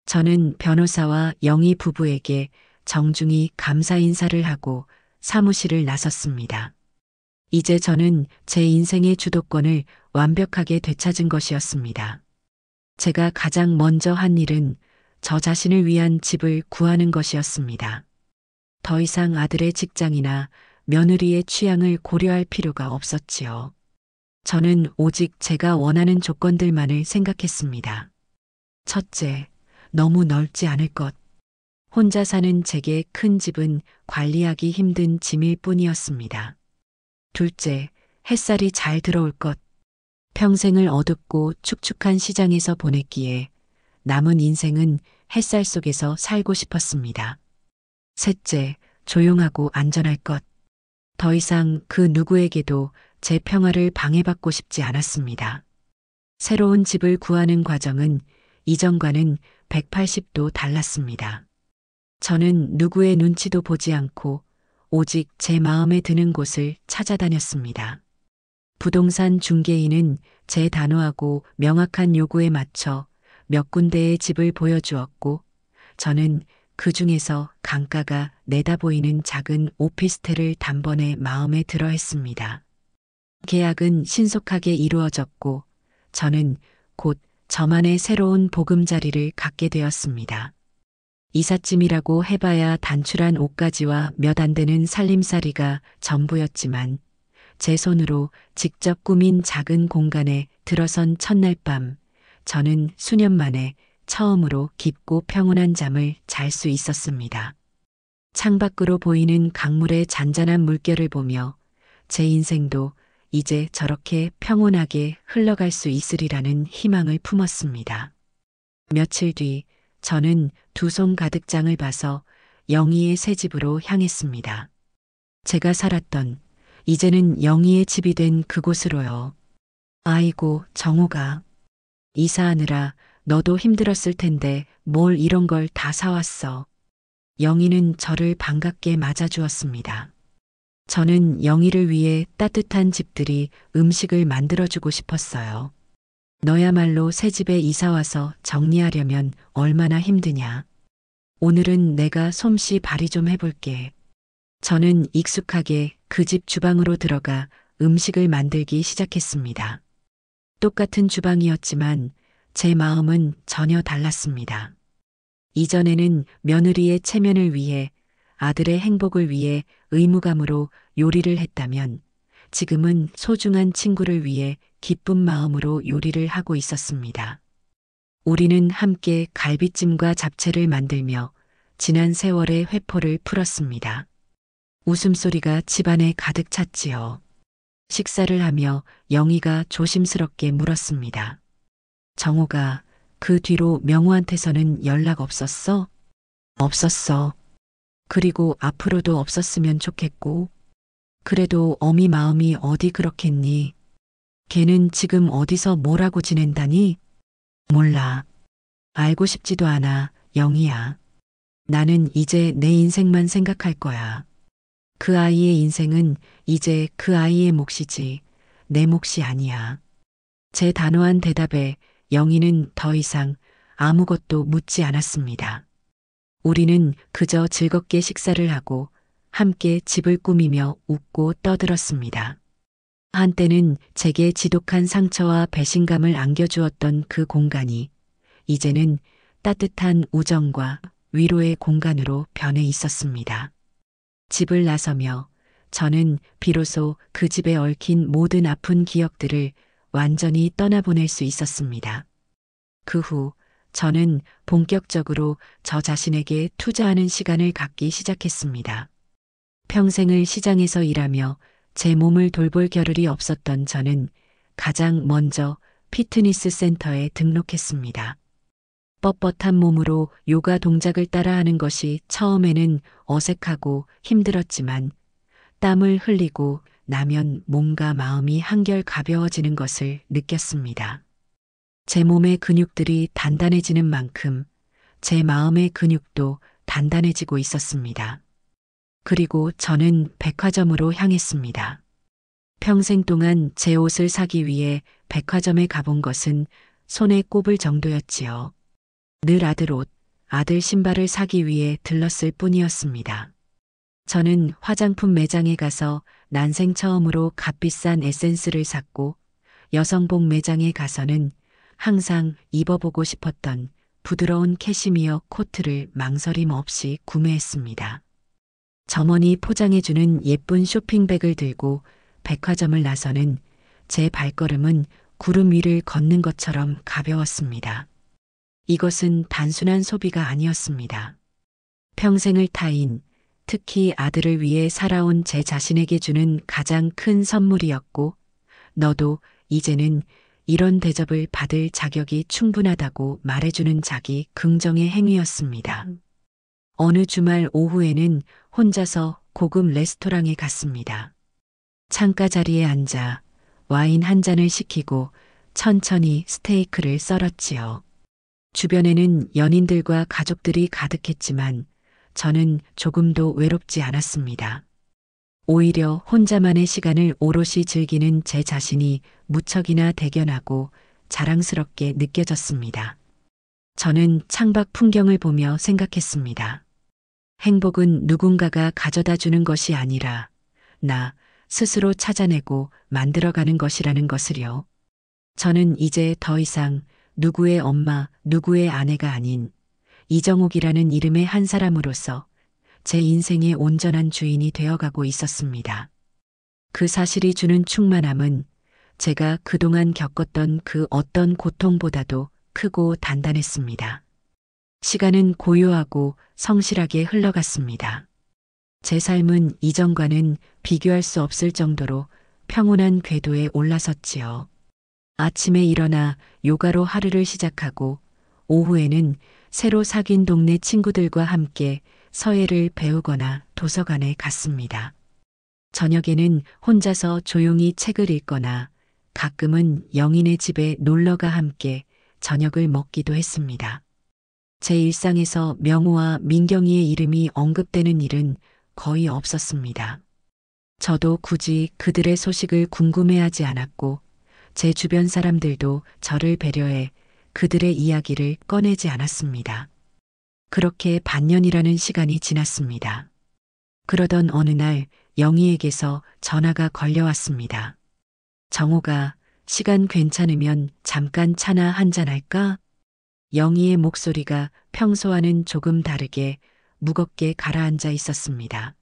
저는 변호사와 영희 부부에게 정중히 감사 인사를 하고 사무실을 나섰습니다. 이제 저는 제 인생의 주도권을 완벽하게 되찾은 것이었습니다. 제가 가장 먼저 한 일은 저 자신을 위한 집을 구하는 것이었습니다. 더 이상 아들의 직장이나 며느리의 취향을 고려할 필요가 없었지요. 저는 오직 제가 원하는 조건들만을 생각했습니다. 첫째, 너무 넓지 않을 것. 혼자 사는 제게 큰 집은 관리하기 힘든 짐일 뿐이었습니다. 둘째, 햇살이 잘 들어올 것. 평생을 어둡고 축축한 시장에서 보냈기에 남은 인생은 햇살 속에서 살고 싶었습니다. 셋째, 조용하고 안전할 것. 더 이상 그 누구에게도 제 평화를 방해받고 싶지 않았습니다. 새로운 집을 구하는 과정은 이전과는 180도 달랐습니다. 저는 누구의 눈치도 보지 않고 오직 제 마음에 드는 곳을 찾아다녔습니다. 부동산 중개인은 제 단호하고 명확한 요구에 맞춰 몇 군데의 집을 보여주었고, 저는 그 중에서 강가가 내다보이는 작은 오피스텔을 단번에 마음에 들어 했습니다. 계약은 신속하게 이루어졌고, 저는 곧 저만의 새로운 보금자리를 갖게 되었습니다. 이삿짐이라고 해봐야 단출한 옷가지와 몇 안 되는 살림살이가 전부였지만, 제 손으로 직접 꾸민 작은 공간에 들어선 첫날 밤, 저는 수년 만에 처음으로 깊고 평온한 잠을 잘 수 있었습니다. 창밖으로 보이는 강물의 잔잔한 물결을 보며 제 인생도 이제 저렇게 평온하게 흘러갈 수 있으리라는 희망을 품었습니다. 며칠 뒤 저는 두 손 가득 장을 봐서 영희의 새 집으로 향했습니다. 제가 살았던, 이제는 영희의 집이 된 그곳으로요. 아이고, 정호가. 이사하느라 너도 힘들었을 텐데 뭘 이런 걸 다 사왔어. 영희는 저를 반갑게 맞아주었습니다. 저는 영희를 위해 따뜻한 집들이 음식을 만들어주고 싶었어요. 너야말로 새 집에 이사와서 정리하려면 얼마나 힘드냐. 오늘은 내가 솜씨 발휘 좀 해볼게. 저는 익숙하게 그 집 주방으로 들어가 음식을 만들기 시작했습니다. 똑같은 주방이었지만 제 마음은 전혀 달랐습니다. 이전에는 며느리의 체면을 위해, 아들의 행복을 위해 의무감으로 요리를 했다면, 지금은 소중한 친구를 위해 기쁜 마음으로 요리를 하고 있었습니다. 우리는 함께 갈비찜과 잡채를 만들며 지난 세월의 회포를 풀었습니다. 웃음소리가 집안에 가득 찼지요. 식사를 하며 영희가 조심스럽게 물었습니다. 정호가, 그 뒤로 명호한테서는 연락 없었어? 없었어. 그리고 앞으로도 없었으면 좋겠고. 그래도 어미 마음이 어디 그렇겠니? 걔는 지금 어디서 뭐라고 지낸다니? 몰라. 알고 싶지도 않아, 영희야. 나는 이제 내 인생만 생각할 거야. 그 아이의 인생은 이제 그 아이의 몫이지, 내 몫이 아니야. 제 단호한 대답에 영희는 더 이상 아무것도 묻지 않았습니다. 우리는 그저 즐겁게 식사를 하고 함께 집을 꾸미며 웃고 떠들었습니다. 한때는 제게 지독한 상처와 배신감을 안겨주었던 그 공간이 이제는 따뜻한 우정과 위로의 공간으로 변해 있었습니다. 집을 나서며 저는 비로소 그 집에 얽힌 모든 아픈 기억들을 완전히 떠나보낼 수 있었습니다. 그 후 저는 본격적으로 저 자신에게 투자하는 시간을 갖기 시작했습니다. 평생을 시장에서 일하며 제 몸을 돌볼 겨를이 없었던 저는 가장 먼저 피트니스 센터에 등록했습니다. 뻣뻣한 몸으로 요가 동작을 따라하는 것이 처음에는 어색하고 힘들었지만 땀을 흘리고 나면 몸과 마음이 한결 가벼워지는 것을 느꼈습니다. 제 몸의 근육들이 단단해지는 만큼 제 마음의 근육도 단단해지고 있었습니다. 그리고 저는 백화점으로 향했습니다. 평생 동안 제 옷을 사기 위해 백화점에 가본 것은 손에 꼽을 정도였지요. 늘 아들 옷, 아들 신발을 사기 위해 들렀을 뿐이었습니다. 저는 화장품 매장에 가서 난생 처음으로 값비싼 에센스를 샀고, 여성복 매장에 가서는 항상 입어보고 싶었던 부드러운 캐시미어 코트를 망설임 없이 구매했습니다. 점원이 포장해주는 예쁜 쇼핑백을 들고 백화점을 나서는 제 발걸음은 구름 위를 걷는 것처럼 가벼웠습니다. 이것은 단순한 소비가 아니었습니다. 평생을 타인, 특히 아들을 위해 살아온 제 자신에게 주는 가장 큰 선물이었고, 너도 이제는 이런 대접을 받을 자격이 충분하다고 말해주는 자기 긍정의 행위였습니다. 어느 주말 오후에는 혼자서 고급 레스토랑에 갔습니다. 창가 자리에 앉아 와인 한 잔을 시키고 천천히 스테이크를 썰었지요. 주변에는 연인들과 가족들이 가득했지만 저는 조금도 외롭지 않았습니다. 오히려 혼자만의 시간을 오롯이 즐기는 제 자신이 무척이나 대견하고 자랑스럽게 느껴졌습니다. 저는 창밖 풍경을 보며 생각했습니다. 행복은 누군가가 가져다 주는 것이 아니라 나 스스로 찾아내고 만들어가는 것이라는 것을요. 저는 이제 더 이상 누구의 엄마, 누구의 아내가 아닌 이정옥이라는 이름의 한 사람으로서 제 인생의 온전한 주인이 되어가고 있었습니다. 그 사실이 주는 충만함은 제가 그동안 겪었던 그 어떤 고통보다도 크고 단단했습니다. 시간은 고요하고 성실하게 흘러갔습니다. 제 삶은 이전과는 비교할 수 없을 정도로 평온한 궤도에 올라섰지요. 아침에 일어나 요가로 하루를 시작하고 오후에는 새로 사귄 동네 친구들과 함께 서예를 배우거나 도서관에 갔습니다. 저녁에는 혼자서 조용히 책을 읽거나 가끔은 영인의 집에 놀러가 함께 저녁을 먹기도 했습니다. 제 일상에서 명호와 민경이의 이름이 언급되는 일은 거의 없었습니다. 저도 굳이 그들의 소식을 궁금해하지 않았고 제 주변 사람들도 저를 배려해 그들의 이야기를 꺼내지 않았습니다. 그렇게 반년이라는 시간이 지났습니다. 그러던 어느 날 영희에게서 전화가 걸려왔습니다. 정호가 시간 괜찮으면 잠깐 차나 한잔할까? 영희의 목소리가 평소와는 조금 다르게 무겁게 가라앉아 있었습니다.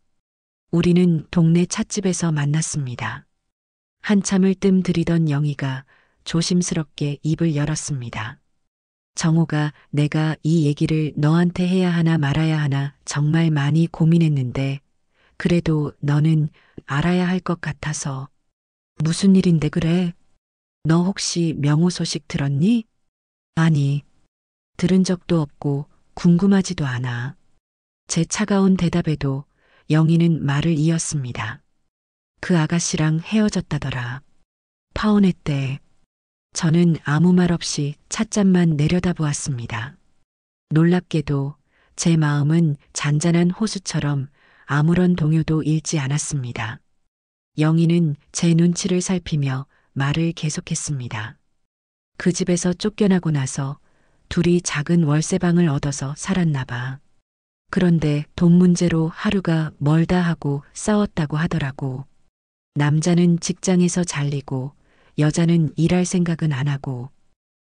우리는 동네 찻집에서 만났습니다. 한참을 뜸들이던 영희가 조심스럽게 입을 열었습니다. 정호가 내가 이 얘기를 너한테 해야 하나 말아야 하나 정말 많이 고민했는데 그래도 너는 알아야 할 것 같아서. 무슨 일인데 그래? 너 혹시 명호 소식 들었니? 아니, 들은 적도 없고 궁금하지도 않아. 제 차가운 대답에도 영희는 말을 이었습니다. 그 아가씨랑 헤어졌다더라. 파혼했대. 저는 아무 말 없이 찻잔만 내려다보았습니다. 놀랍게도 제 마음은 잔잔한 호수처럼 아무런 동요도 잃지 않았습니다. 영희는 제 눈치를 살피며 말을 계속했습니다. 그 집에서 쫓겨나고 나서 둘이 작은 월세방을 얻어서 살았나 봐. 그런데 돈 문제로 하루가 멀다 하고 싸웠다고 하더라고. 남자는 직장에서 잘리고 여자는 일할 생각은 안 하고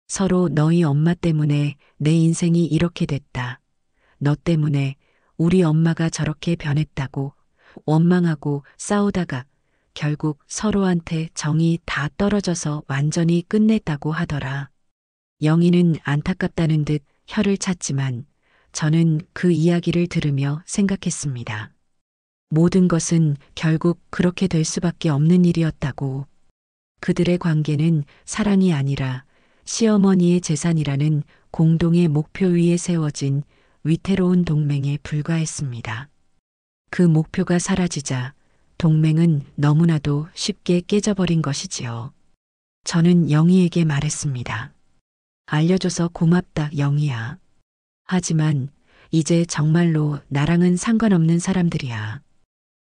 서로 너희 엄마 때문에 내 인생이 이렇게 됐다. 너 때문에 우리 엄마가 저렇게 변했다고 원망하고 싸우다가 결국 서로한테 정이 다 떨어져서 완전히 끝냈다고 하더라. 영희는 안타깝다는 듯 혀를 찼지만 저는 그 이야기를 들으며 생각했습니다. 모든 것은 결국 그렇게 될 수밖에 없는 일이었다고. 그들의 관계는 사랑이 아니라 시어머니의 재산이라는 공동의 목표 위에 세워진 위태로운 동맹에 불과했습니다. 그 목표가 사라지자 동맹은 너무나도 쉽게 깨져버린 것이지요. 저는 영희에게 말했습니다. 알려줘서 고맙다, 영희야. 하지만 이제 정말로 나랑은 상관없는 사람들이야.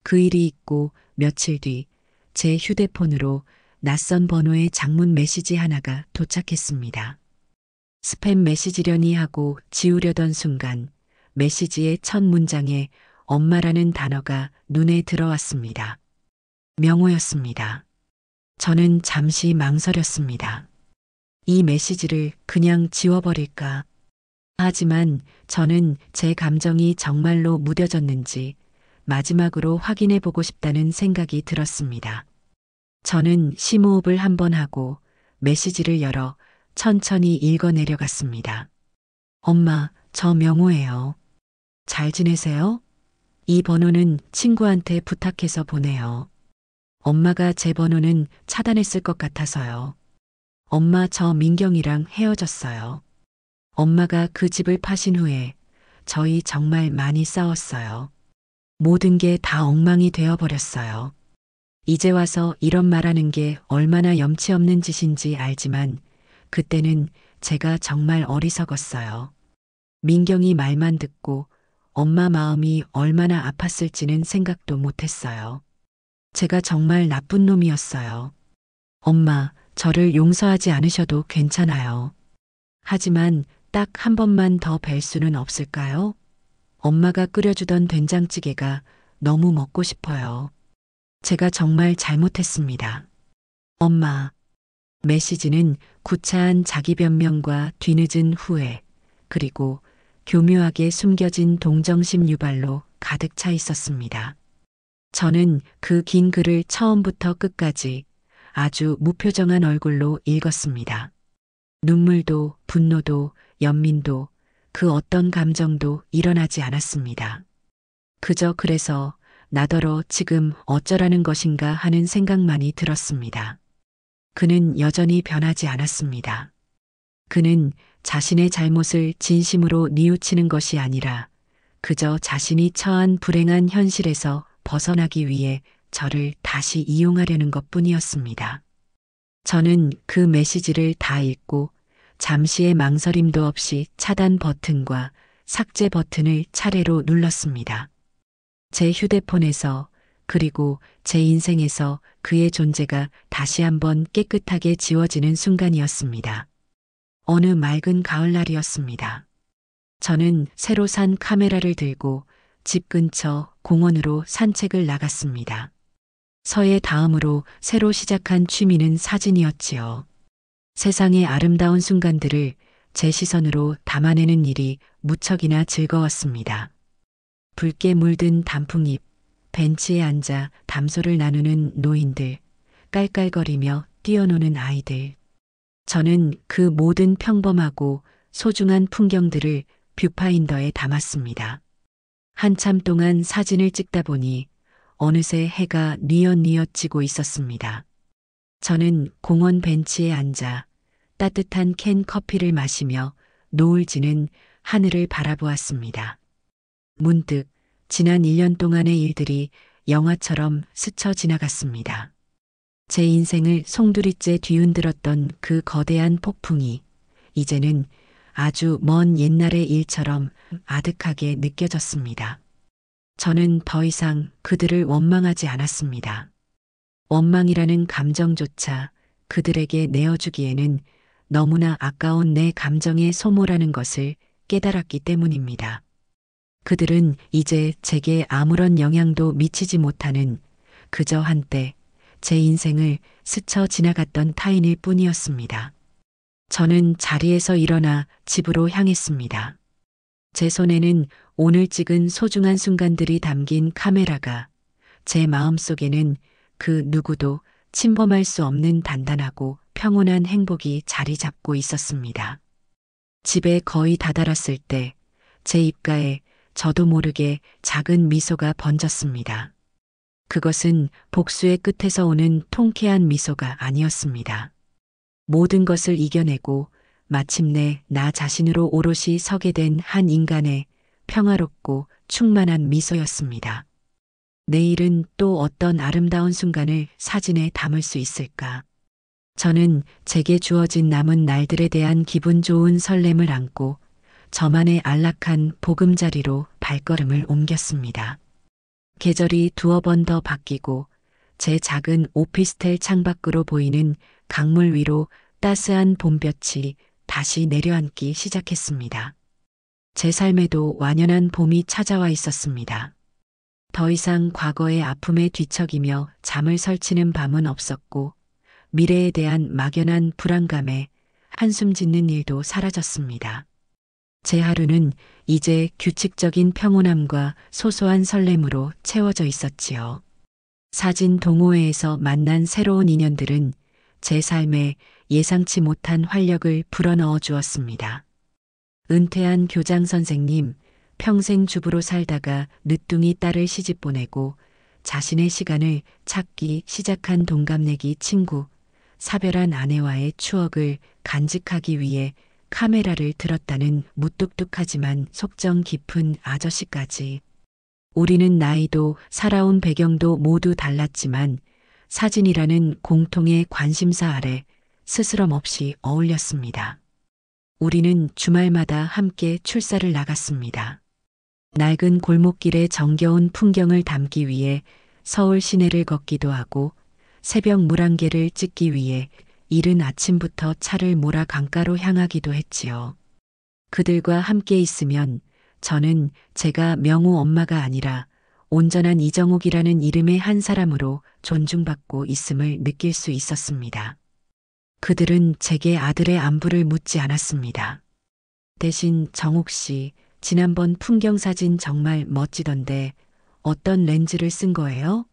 그 일이 있고 며칠 뒤 제 휴대폰으로 낯선 번호의 장문 메시지 하나가 도착했습니다. 스팸 메시지려니 하고 지우려던 순간 메시지의 첫 문장에 엄마라는 단어가 눈에 들어왔습니다. 명호였습니다. 저는 잠시 망설였습니다. 이 메시지를 그냥 지워버릴까? 하지만 저는 제 감정이 정말로 무뎌졌는지 마지막으로 확인해 보고 싶다는 생각이 들었습니다. 저는 심호흡을 한번 하고 메시지를 열어 천천히 읽어 내려갔습니다. 엄마, 저 명호예요. 잘 지내세요? 이 번호는 친구한테 부탁해서 보내요. 엄마가 제 번호는 차단했을 것 같아서요. 엄마, 저 민경이랑 헤어졌어요. 엄마가 그 집을 파신 후에 저희 정말 많이 싸웠어요. 모든 게 다 엉망이 되어버렸어요. 이제 와서 이런 말하는 게 얼마나 염치 없는 짓인지 알지만 그때는 제가 정말 어리석었어요. 민경이 말만 듣고 엄마 마음이 얼마나 아팠을지는 생각도 못했어요. 제가 정말 나쁜 놈이었어요. 엄마, 저를 용서하지 않으셔도 괜찮아요. 하지만 딱 한 번만 더 뵐 수는 없을까요? 엄마가 끓여주던 된장찌개가 너무 먹고 싶어요. 제가 정말 잘못했습니다. 엄마. 메시지는 구차한 자기 변명과 뒤늦은 후회, 그리고 교묘하게 숨겨진 동정심 유발로 가득 차 있었습니다. 저는 그 긴 글을 처음부터 끝까지 아주 무표정한 얼굴로 읽었습니다. 눈물도 분노도 연민도 그 어떤 감정도 일어나지 않았습니다. 그저 그래서 나더러 지금 어쩌라는 것인가 하는 생각만이 들었습니다. 그는 여전히 변하지 않았습니다. 그는 자신의 잘못을 진심으로 뉘우치는 것이 아니라 그저 자신이 처한 불행한 현실에서 벗어나기 위해 저를 다시 이용하려는 것뿐이었습니다. 저는 그 메시지를 다 읽고 잠시의 망설임도 없이 차단 버튼과 삭제 버튼을 차례로 눌렀습니다. 제 휴대폰에서 그리고 제 인생에서 그의 존재가 다시 한번 깨끗하게 지워지는 순간이었습니다. 어느 맑은 가을날이었습니다. 저는 새로 산 카메라를 들고 집 근처 공원으로 산책을 나갔습니다. 서예 다음으로 새로 시작한 취미는 사진이었지요. 세상의 아름다운 순간들을 제 시선으로 담아내는 일이 무척이나 즐거웠습니다. 붉게 물든 단풍잎, 벤치에 앉아 담소를 나누는 노인들, 깔깔거리며 뛰어노는 아이들. 저는 그 모든 평범하고 소중한 풍경들을 뷰파인더에 담았습니다. 한참 동안 사진을 찍다 보니 어느새 해가 뉘엿뉘엿 지고 있었습니다. 저는 공원 벤치에 앉아 따뜻한 캔 커피를 마시며 노을 지는 하늘을 바라보았습니다. 문득 지난 1년 동안의 일들이 영화처럼 스쳐 지나갔습니다. 제 인생을 송두리째 뒤흔들었던 그 거대한 폭풍이 이제는 아주 먼 옛날의 일처럼 아득하게 느껴졌습니다. 저는 더 이상 그들을 원망하지 않았습니다. 원망이라는 감정조차 그들에게 내어주기에는 너무나 아까운 내 감정의 소모라는 것을 깨달았기 때문입니다. 그들은 이제 제게 아무런 영향도 미치지 못하는 그저 한때 제 인생을 스쳐 지나갔던 타인일 뿐이었습니다. 저는 자리에서 일어나 집으로 향했습니다. 제 손에는 오늘 찍은 소중한 순간들이 담긴 카메라가, 제 마음속에는 그 누구도 침범할 수 없는 단단하고 평온한 행복이 자리 잡고 있었습니다. 집에 거의 다다랐을 때 제 입가에 저도 모르게 작은 미소가 번졌습니다. 그것은 복수의 끝에서 오는 통쾌한 미소가 아니었습니다. 모든 것을 이겨내고 마침내 나 자신으로 오롯이 서게 된 한 인간의 평화롭고 충만한 미소였습니다. 내일은 또 어떤 아름다운 순간을 사진에 담을 수 있을까? 저는 제게 주어진 남은 날들에 대한 기분 좋은 설렘을 안고 저만의 안락한 보금자리로 발걸음을 옮겼습니다. 계절이 두어 번 더 바뀌고 제 작은 오피스텔 창밖으로 보이는 강물 위로 따스한 봄볕이 다시 내려앉기 시작했습니다. 제 삶에도 완연한 봄이 찾아와 있었습니다. 더 이상 과거의 아픔에 뒤척이며 잠을 설치는 밤은 없었고 미래에 대한 막연한 불안감에 한숨 짓는 일도 사라졌습니다. 제 하루는 이제 규칙적인 평온함과 소소한 설렘으로 채워져 있었지요. 사진 동호회에서 만난 새로운 인연들은 제 삶에 예상치 못한 활력을 불어넣어 주었습니다. 은퇴한 교장 선생님, 평생 주부로 살다가 늦둥이 딸을 시집 보내고 자신의 시간을 찾기 시작한 동갑내기 친구, 사별한 아내와의 추억을 간직하기 위해 카메라를 들었다는 무뚝뚝하지만 속정 깊은 아저씨까지. 우리는 나이도 살아온 배경도 모두 달랐지만 사진이라는 공통의 관심사 아래 스스럼 없이 어울렸습니다. 우리는 주말마다 함께 출사를 나갔습니다. 낡은 골목길의 정겨운 풍경을 담기 위해 서울 시내를 걷기도 하고 새벽 물안개를 찍기 위해 이른 아침부터 차를 몰아 강가로 향하기도 했지요. 그들과 함께 있으면 저는 제가 명우 엄마가 아니라 온전한 이정옥이라는 이름의 한 사람으로 존중받고 있음을 느낄 수 있었습니다. 그들은 제게 아들의 안부를 묻지 않았습니다. 대신 정옥 씨, 지난번 풍경사진 정말 멋지던데 어떤 렌즈를 쓴 거예요?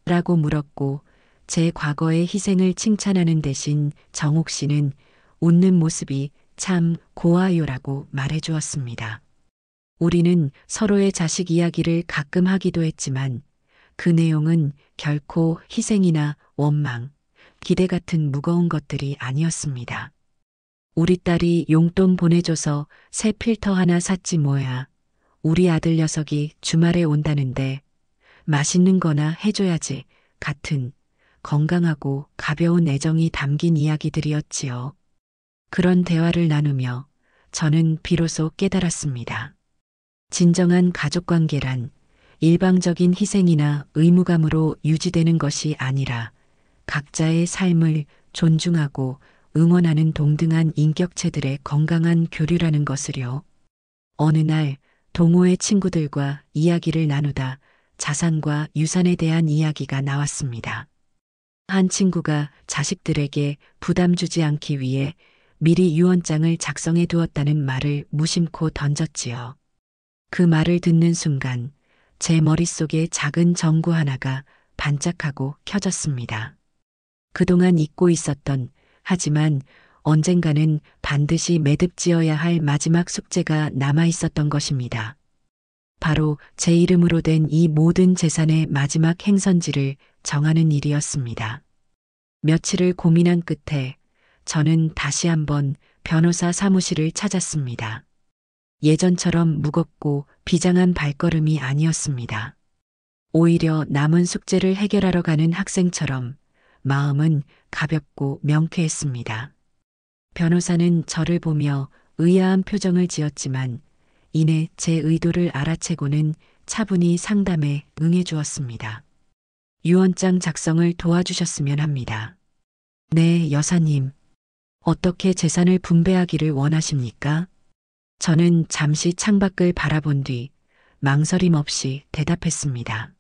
라고 물었고 제 과거의 희생을 칭찬하는 대신 정옥 씨는 웃는 모습이 참 고와요라고 말해 주었습니다. 우리는 서로의 자식 이야기를 가끔 하기도 했지만 그 내용은 결코 희생이나 원망, 기대 같은 무거운 것들이 아니었습니다. 우리 딸이 용돈 보내줘서 새 필터 하나 샀지 뭐야. 우리 아들 녀석이 주말에 온다는데 맛있는 거나 해줘야지 같은 건강하고 가벼운 애정이 담긴 이야기들이었지요. 그런 대화를 나누며 저는 비로소 깨달았습니다. 진정한 가족관계란 일방적인 희생이나 의무감으로 유지되는 것이 아니라 각자의 삶을 존중하고 응원하는 동등한 인격체들의 건강한 교류라는 것을요. 어느 날 동호회 친구들과 이야기를 나누다 자산과 유산에 대한 이야기가 나왔습니다. 한 친구가 자식들에게 부담 주지 않기 위해 미리 유언장을 작성해 두었다는 말을 무심코 던졌지요. 그 말을 듣는 순간 제 머릿속에 작은 전구 하나가 반짝하고 켜졌습니다. 그동안 잊고 있었던 하지만 언젠가는 반드시 매듭지어야 할 마지막 숙제가 남아 있었던 것입니다. 바로 제 이름으로 된 이 모든 재산의 마지막 행선지를 정하는 일이었습니다. 며칠을 고민한 끝에 저는 다시 한번 변호사 사무실을 찾았습니다. 예전처럼 무겁고 비장한 발걸음이 아니었습니다. 오히려 남은 숙제를 해결하러 가는 학생처럼 마음은 가볍고 명쾌했습니다. 변호사는 저를 보며 의아한 표정을 지었지만 이내 제 의도를 알아채고는 차분히 상담에 응해주었습니다. 유언장 작성을 도와주셨으면 합니다. 네, 여사님. 어떻게 재산을 분배하기를 원하십니까? 저는 잠시 창밖을 바라본 뒤 망설임 없이 대답했습니다.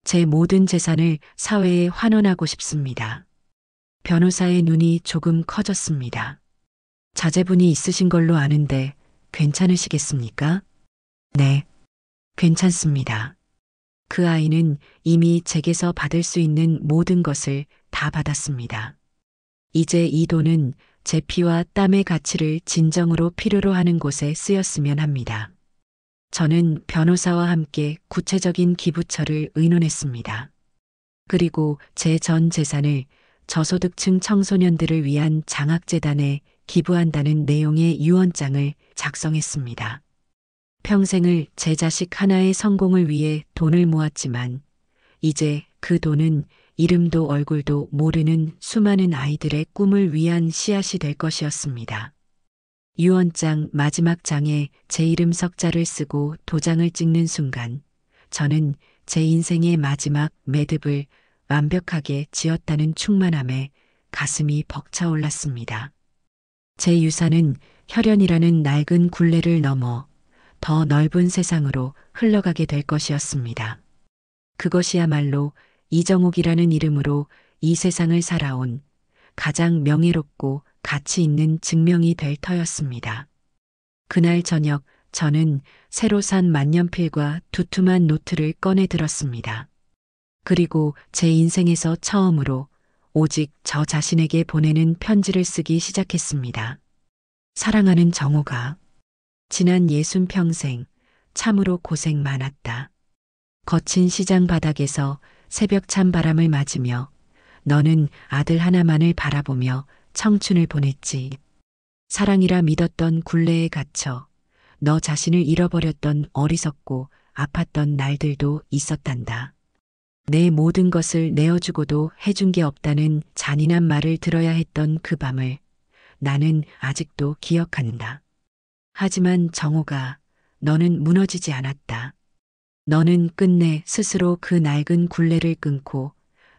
제 모든 재산을 사회에 환원하고 싶습니다. 변호사의 눈이 조금 커졌습니다. 자제분이 있으신 걸로 아는데 괜찮으시겠습니까? 네, 괜찮습니다. 그 아이는 이미 제게서 받을 수 있는 모든 것을 다 받았습니다. 이제 이 돈은 제 피와 땀의 가치를 진정으로 필요로 하는 곳에 쓰였으면 합니다. 저는 변호사와 함께 구체적인 기부처를 의논했습니다. 그리고 제 전 재산을 저소득층 청소년들을 위한 장학재단에 기부한다는 내용의 유언장을 작성했습니다. 평생을 제 자식 하나의 성공을 위해 돈을 모았지만 이제 그 돈은 이름도 얼굴도 모르는 수많은 아이들의 꿈을 위한 씨앗이 될 것이었습니다. 유언장 마지막 장에 제 이름 석자를 쓰고 도장을 찍는 순간 저는 제 인생의 마지막 매듭을 완벽하게 지었다는 충만함에 가슴이 벅차올랐습니다. 제 유산은 혈연이라는 낡은 굴레를 넘어 더 넓은 세상으로 흘러가게 될 것이었습니다. 그것이야말로 이정옥이라는 이름으로 이 세상을 살아온 가장 명예롭고 가치 있는 증명이 될 터였습니다. 그날 저녁 저는 새로 산 만년필과 두툼한 노트를 꺼내 들었습니다. 그리고 제 인생에서 처음으로 오직 저 자신에게 보내는 편지를 쓰기 시작했습니다. 사랑하는 정호가, 지난 60평생 참으로 고생 많았다. 거친 시장 바닥에서 새벽 찬 바람을 맞으며 너는 아들 하나만을 바라보며 청춘을 보냈지. 사랑이라 믿었던 굴레에 갇혀 너 자신을 잃어버렸던 어리석고 아팠던 날들도 있었단다. 내 모든 것을 내어주고도 해준 게 없다는 잔인한 말을 들어야 했던 그 밤을 나는 아직도 기억한다. 하지만 정호가, 너는 무너지지 않았다. 너는 끝내 스스로 그 낡은 굴레를 끊고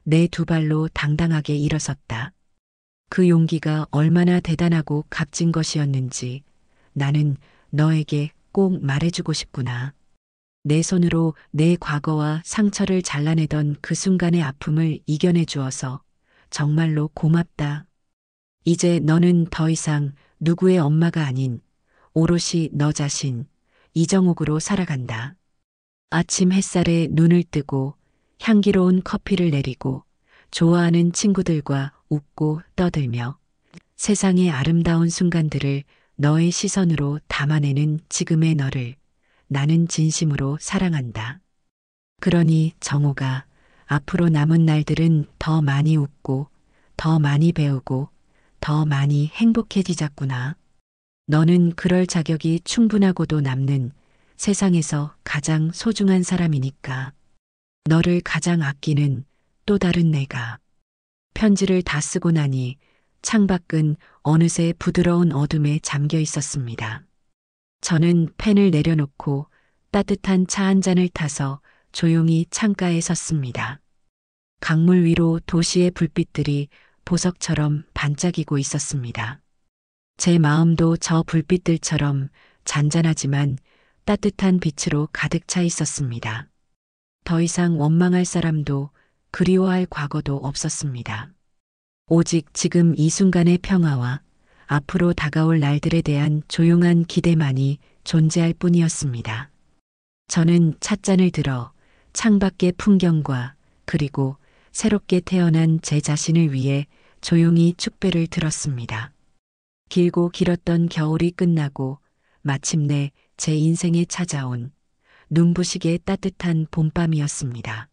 내 두 발로 당당하게 일어섰다. 그 용기가 얼마나 대단하고 값진 것이었는지 나는 너에게 꼭 말해주고 싶구나. 내 손으로 내 과거와 상처를 잘라내던 그 순간의 아픔을 이겨내 주어서 정말로 고맙다. 이제 너는 더 이상 누구의 엄마가 아닌 오롯이 너 자신, 이정옥으로 살아간다. 아침 햇살에 눈을 뜨고 향기로운 커피를 내리고 좋아하는 친구들과 웃고 떠들며 세상의 아름다운 순간들을 너의 시선으로 담아내는 지금의 너를 나는 진심으로 사랑한다. 그러니 정호가, 앞으로 남은 날들은 더 많이 웃고 더 많이 배우고 더 많이 행복해지자꾸나. 너는 그럴 자격이 충분하고도 남는 세상에서 가장 소중한 사람이니까. 너를 가장 아끼는 또 다른 내가. 편지를 다 쓰고 나니 창밖은 어느새 부드러운 어둠에 잠겨 있었습니다. 저는 펜을 내려놓고 따뜻한 차 한 잔을 타서 조용히 창가에 섰습니다. 강물 위로 도시의 불빛들이 보석처럼 반짝이고 있었습니다. 제 마음도 저 불빛들처럼 잔잔하지만 따뜻한 빛으로 가득 차 있었습니다. 더 이상 원망할 사람도 그리워할 과거도 없었습니다. 오직 지금 이 순간의 평화와 앞으로 다가올 날들에 대한 조용한 기대만이 존재할 뿐이었습니다. 저는 찻잔을 들어 창밖의 풍경과 그리고 새롭게 태어난 제 자신을 위해 조용히 축배를 들었습니다. 길고 길었던 겨울이 끝나고 마침내 제 인생에 찾아온 눈부시게 따뜻한 봄밤이었습니다.